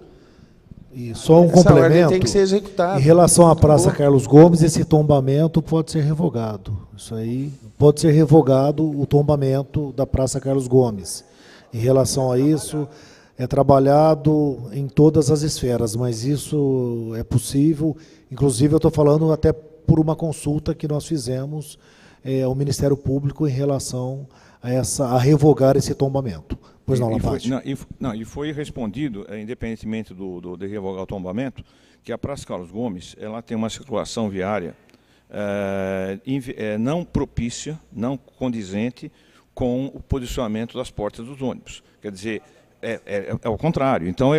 E só um Essa ordem complemento, tem que ser executada. em relação à Praça Carlos Gomes, esse tombamento pode ser revogado. Isso aí pode ser revogado, o tombamento da Praça Carlos Gomes. Em relação a isso, é trabalhado em todas as esferas, mas isso é possível. Inclusive, eu estou falando até por uma consulta que nós fizemos ao Ministério Público em relação a revogar esse tombamento. Pois não, Lapati? E foi respondido, independentemente de revogar o tombamento, que a Praça Carlos Gomes ela tem uma circulação viária não propícia, não condizente com o posicionamento das portas dos ônibus. Quer dizer, é o contrário. Então,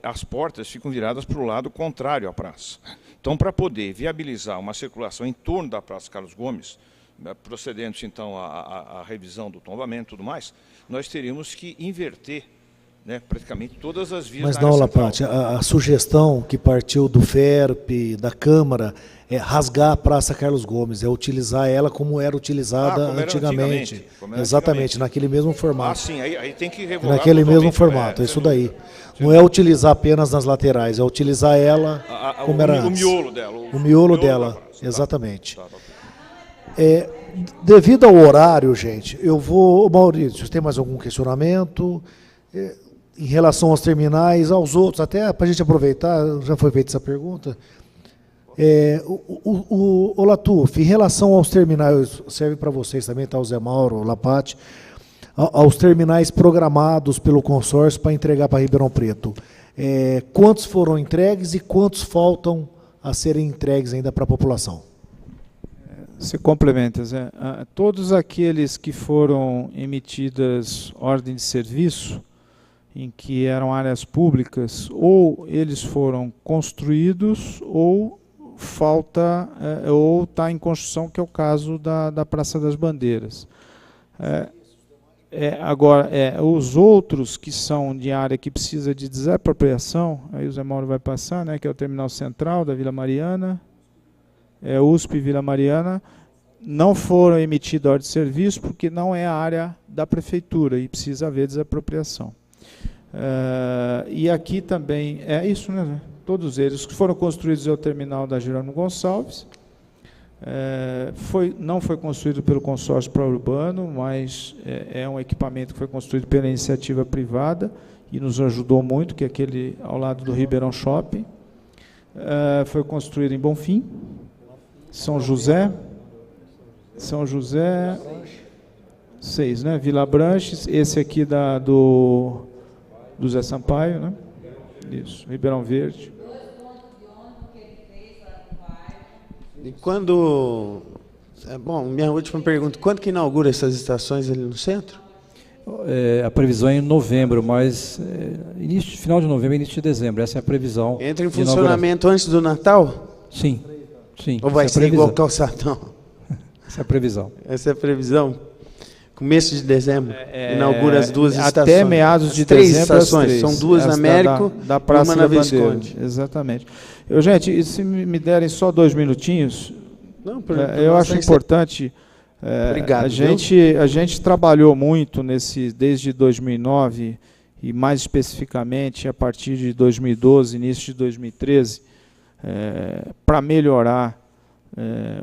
as portas ficam viradas para o lado contrário à praça. Então, para poder viabilizar uma circulação em torno da Praça Carlos Gomes, procedendo então à revisão do tombamento e tudo mais, nós teríamos que inverter, né, praticamente todas as vias. Mas não, Lapati, a sugestão que partiu do FERP, da Câmara, é rasgar a Praça Carlos Gomes, é utilizar ela como era utilizada antigamente. Exatamente, naquele mesmo formato. Sim, aí tem que revogar. Naquele mesmo formato, é isso daí. Não é utilizar apenas nas laterais, é utilizar ela como era antes. O miolo dela. O miolo dela, exatamente. Devido ao horário, gente, eu vou... Maurício, tem mais algum questionamento em relação aos terminais, aos outros, até para a gente aproveitar, já foi feita essa pergunta. O Latuf, em relação aos terminais, serve para vocês também, tá, o Zé Mauro, o Lapati, aos terminais programados pelo consórcio para entregar para Ribeirão Preto. Quantos foram entregues e quantos faltam a serem entregues ainda para a população? Você complementa, Zé. Todos aqueles que foram emitidas ordem de serviço, em que eram áreas públicas, ou eles foram construídos, ou ou está em construção, que é o caso da Praça das Bandeiras. Agora, os outros que são de área que precisa de desapropriação, aí o Zé Mauro vai passar, né, que é o Terminal Central da Vila Mariana, USP Vila Mariana, não foram emitidas ordem de serviço porque não é a área da prefeitura e precisa haver desapropriação. E aqui também, é isso, né? Todos eles que foram construídos é o terminal da Jerônimo Gonçalves, Não foi construído pelo consórcio pró-urbano, mas é um equipamento que foi construído pela iniciativa privada e nos ajudou muito, que é aquele ao lado do Ribeirão Shopping. Foi construído em Bonfim, São José, 6, né? Vila Branches, esse aqui do Zé Sampaio, né? Isso, Ribeirão Verde. E quando... Bom, minha última pergunta, quando que inaugura essas estações ali no centro? A previsão é em novembro, mas final de novembro, início de dezembro, essa é a previsão. Entra em funcionamento antes do Natal? Sim, sim. Ou vai ser igual o calçadão? Essa é a previsão. Essa é a previsão? Começo de dezembro, inaugura as duas estações. Até meados de três dezembro, estações, são duas na Américo e uma na Visconde. Exatamente. Gente, se me derem só 2 minutinhos, Não, eu acho importante... Obrigado, a gente trabalhou muito desde 2009 e mais especificamente a partir de 2012, início de 2013, para melhorar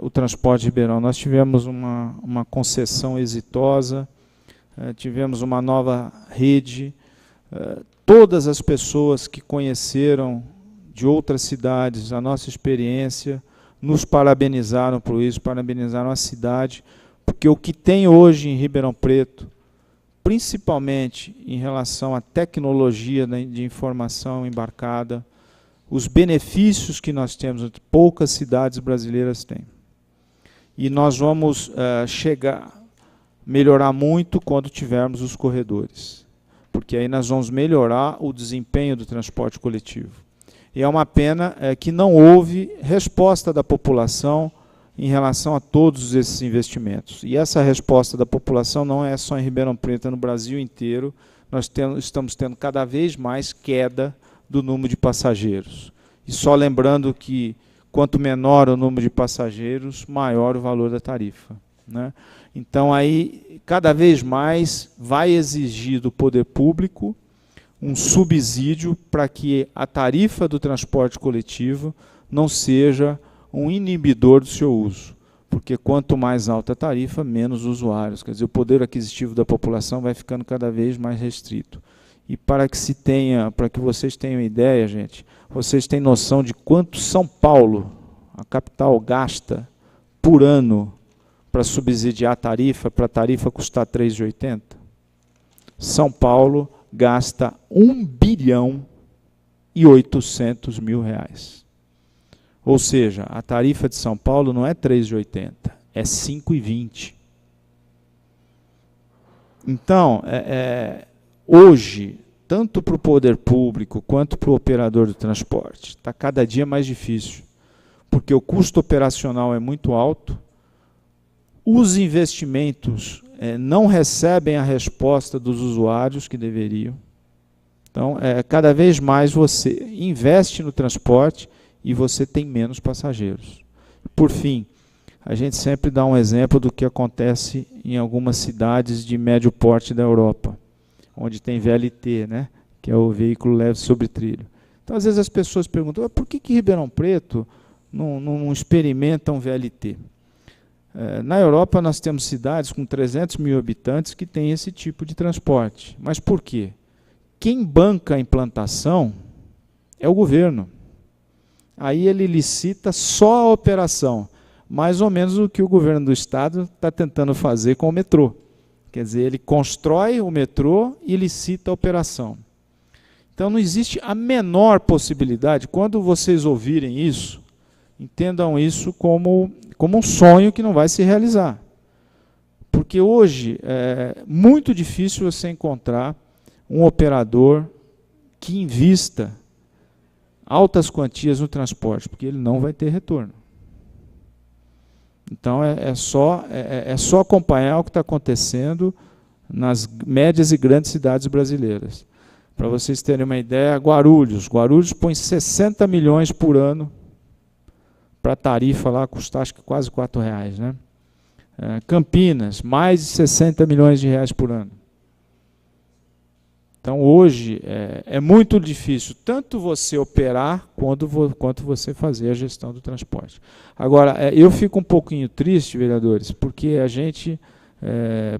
o transporte de Ribeirão. Nós tivemos uma concessão exitosa, tivemos uma nova rede, todas as pessoas que conheceram de outras cidades a nossa experiência nos parabenizaram por isso, parabenizaram a cidade, porque o que tem hoje em Ribeirão Preto, principalmente em relação à tecnologia de informação embarcada, os benefícios que nós temos, poucas cidades brasileiras têm. E nós vamos melhorar muito quando tivermos os corredores, porque aí nós vamos melhorar o desempenho do transporte coletivo. E é uma pena que não houve resposta da população em relação a todos esses investimentos. E essa resposta da população não é só em Ribeirão Preto, é no Brasil inteiro. Nós estamos tendo cada vez mais queda do número de passageiros. E só lembrando que quanto menor o número de passageiros, maior o valor da tarifa, né? Então, aí, cada vez mais vai exigir do poder público um subsídio para que a tarifa do transporte coletivo não seja um inibidor do seu uso, porque quanto mais alta a tarifa, menos usuários, quer dizer, o poder aquisitivo da população vai ficando cada vez mais restrito. E para que vocês tenham ideia, gente, vocês têm noção de quanto São Paulo, a capital, gasta por ano para subsidiar a tarifa, para a tarifa custar R$ 3,80? São Paulo gasta R$ 1,8 bilhão. Ou seja, a tarifa de São Paulo não é R$ 3,80, é R$ 5,20. Então, hoje, tanto para o poder público quanto para o operador do transporte, está cada dia mais difícil, porque o custo operacional é muito alto, os investimentos não recebem a resposta dos usuários que deveriam. Então, cada vez mais você investe no transporte e você tem menos passageiros. Por fim, a gente sempre dá um exemplo do que acontece em algumas cidades de médio porte da Europa, onde tem VLT, né, que é o veículo leve sobre trilho. Então, às vezes as pessoas perguntam, por que Ribeirão Preto não experimenta um VLT? Na Europa nós temos cidades com 300 mil habitantes que têm esse tipo de transporte. Mas por quê? Quem banca a implantação é o governo. Aí ele licita só a operação, mais ou menos o que o governo do estado está tentando fazer com o metrô. Quer dizer, ele constrói o metrô e licita a operação. Então não existe a menor possibilidade, quando vocês ouvirem isso, entendam isso como um sonho que não vai se realizar. Porque hoje é muito difícil você encontrar um operador que invista altas quantias no transporte, porque ele não vai ter retorno. Então, é só acompanhar o que está acontecendo nas médias e grandes cidades brasileiras. Para vocês terem uma ideia, Guarulhos põe 60 milhões por ano para a tarifa lá, custar acho que quase R$4, né? Campinas, mais de 60 milhões de reais por ano. Então, hoje, é muito difícil tanto você operar quanto você fazer a gestão do transporte. Agora, eu fico um pouquinho triste, vereadores, porque a gente,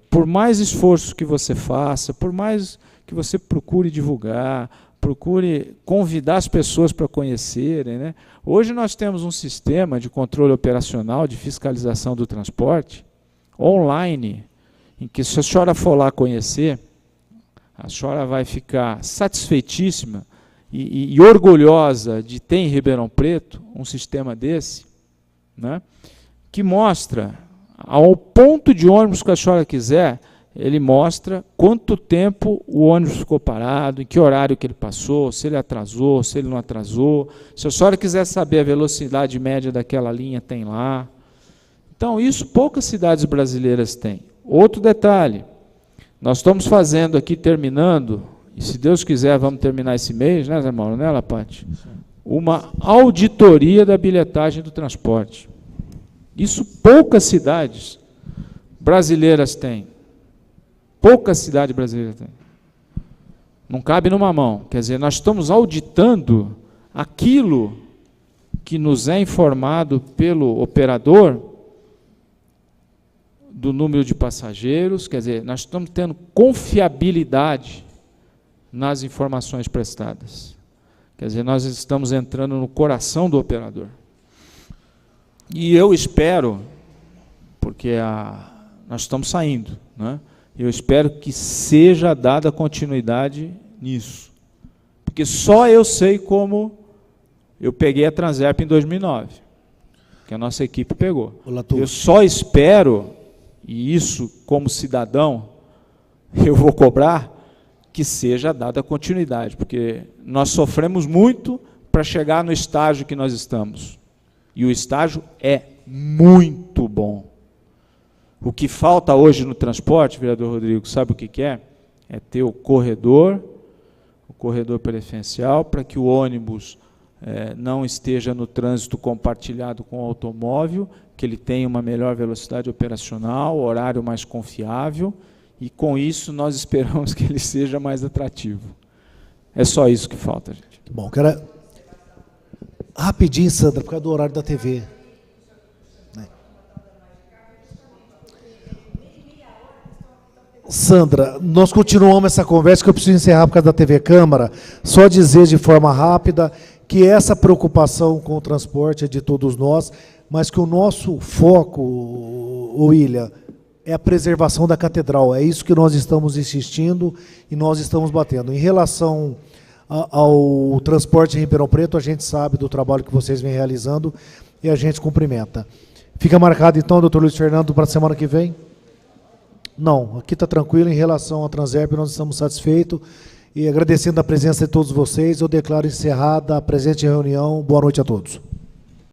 por mais esforço que você faça, por mais que você procure divulgar, procure convidar as pessoas para conhecerem, né? Hoje nós temos um sistema de controle operacional, de fiscalização do transporte, online, em que se a senhora for lá conhecer, a senhora vai ficar satisfeitíssima e orgulhosa de ter em Ribeirão Preto um sistema desse, né, que mostra, ao ponto de ônibus que a senhora quiser, ele mostra quanto tempo o ônibus ficou parado, em que horário que ele passou, se ele atrasou, se ele não atrasou. Se a senhora quiser saber a velocidade média daquela linha, tem lá. Então, isso poucas cidades brasileiras têm. Outro detalhe, nós estamos fazendo aqui, terminando, e se Deus quiser vamos terminar esse mês, né, Zé Mauro, né, Lapati? Uma auditoria da bilhetagem do transporte. Isso poucas cidades brasileiras têm. Poucas cidades brasileiras têm. Não cabe numa mão. Quer dizer, nós estamos auditando aquilo que nos é informado pelo operador do número de passageiros, quer dizer, nós estamos tendo confiabilidade nas informações prestadas. Quer dizer, nós estamos entrando no coração do operador. E eu espero, porque nós estamos saindo, né? Eu espero que seja dada continuidade nisso. Porque só eu sei como eu peguei a Transerp em 2009, que a nossa equipe pegou. Eu só espero, e isso, como cidadão, eu vou cobrar, que seja dada continuidade, porque nós sofremos muito para chegar no estágio que nós estamos. E o estágio é muito bom. O que falta hoje no transporte, vereador Rodrigo, sabe o que é? É ter o corredor preferencial, para que o ônibus não esteja no trânsito compartilhado com o automóvel, que ele tenha uma melhor velocidade operacional, horário mais confiável, e com isso nós esperamos que ele seja mais atrativo. É só isso que falta, gente. Bom, cara, rapidinho, Sandra, por causa do horário da TV. Sandra, nós continuamos essa conversa, que eu preciso encerrar por causa da TV Câmara, só dizer de forma rápida que essa preocupação com o transporte é de todos nós, mas que o nosso foco, William, é a preservação da catedral. É isso que nós estamos insistindo e nós estamos batendo. Em relação ao transporte em Ribeirão Preto, a gente sabe do trabalho que vocês vêm realizando e a gente cumprimenta. Fica marcado, então, doutor Luiz Fernando, para a semana que vem? Não, aqui está tranquilo. Em relação à Transerp, nós estamos satisfeitos. E agradecendo a presença de todos vocês, eu declaro encerrada a presente reunião. Boa noite a todos.